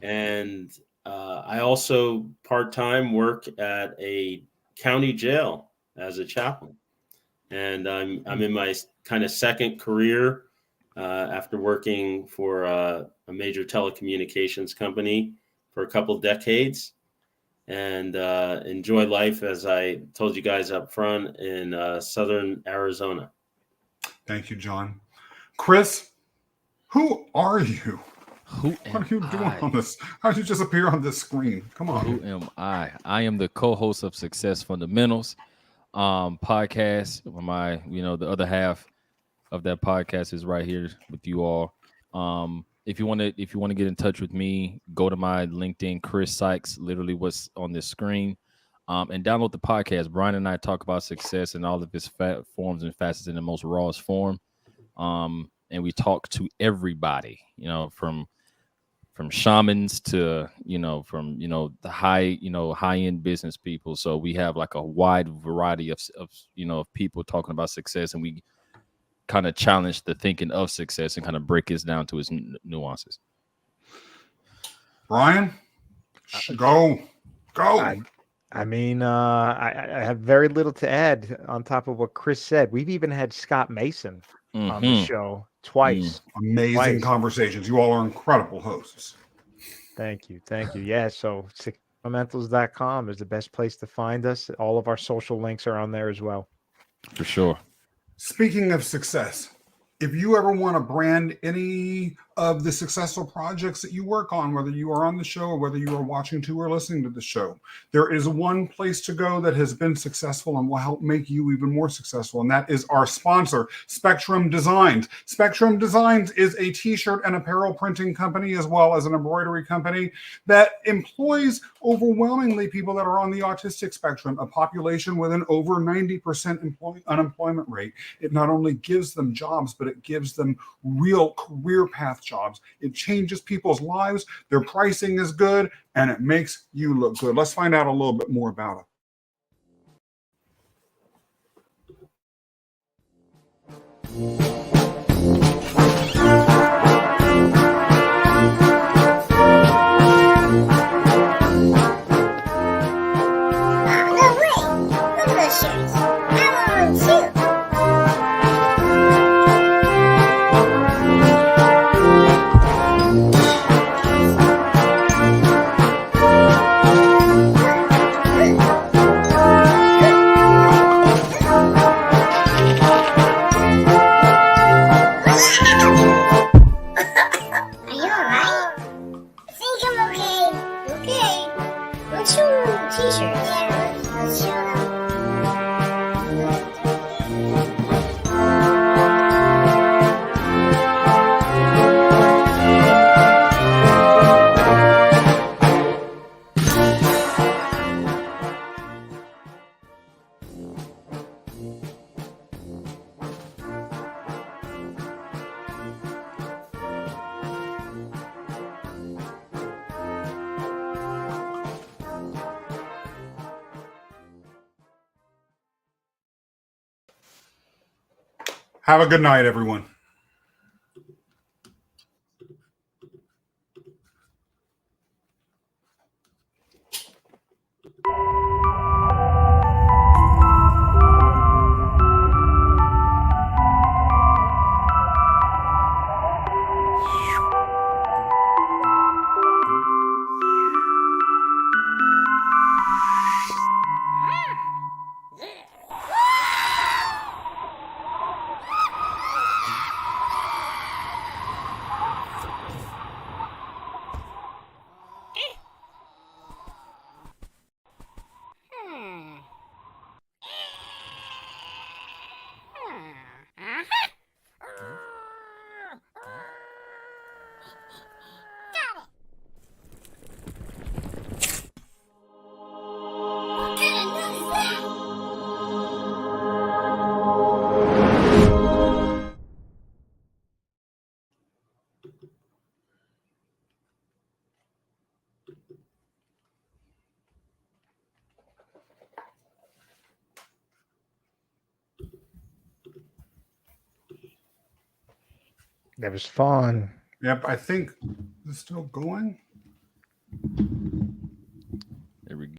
And I also part-time work at a county jail as a chaplain, and I'm in my kind of second career after working for a major telecommunications company for a couple decades, and enjoy life, as I told you guys up front, in southern Arizona. Thank you, John. Kris, who are you? What are you doing on this? How did you just appear on this screen? Come on. Who am I? I am the co-host of Success Fundamentals podcast. The other half of that podcast is right here with you all. If you want to get in touch with me, go to my LinkedIn, Kris Sykes, literally what's on this screen, and download the podcast. Brian and I talk about success in all of its forms and facets in the most rawest form. And we talk to everybody, from shamans to, the high end business people. So we have like a wide variety of people talking about success, and we kind of challenge the thinking of success and kind of break it down to its nuances. Brian, go. I mean, I have very little to add on top of what Kris said. We've even had Scott Mason on the show twice. Amazing conversations. You all are incredible hosts. Thank you. Yeah, so fundamentals.com is the best place to find us. All of our social links are on there as well. For sure. Speaking of success, if you ever want to brand any of the successful projects that you work on, whether you are on the show or whether you are watching to or listening to the show, there is one place to go that has been successful and will help make you even more successful. And that is our sponsor, Spectrum Designs. Spectrum Designs is a t-shirt and apparel printing company, as well as an embroidery company that employs overwhelmingly people that are on the autistic spectrum, a population with an over 90% unemployment rate. It not only gives them jobs, but it gives them real career path jobs. It changes people's lives. Their pricing is good, and it makes you look good. Let's find out a little bit more about it. No way! Look at those shirts. I want one too. Are you alright? I think I'm okay. Okay. Let's show them the t-shirts. Yeah, let's show them. Have a good night, everyone. That was fun. Yep, I think it's still going.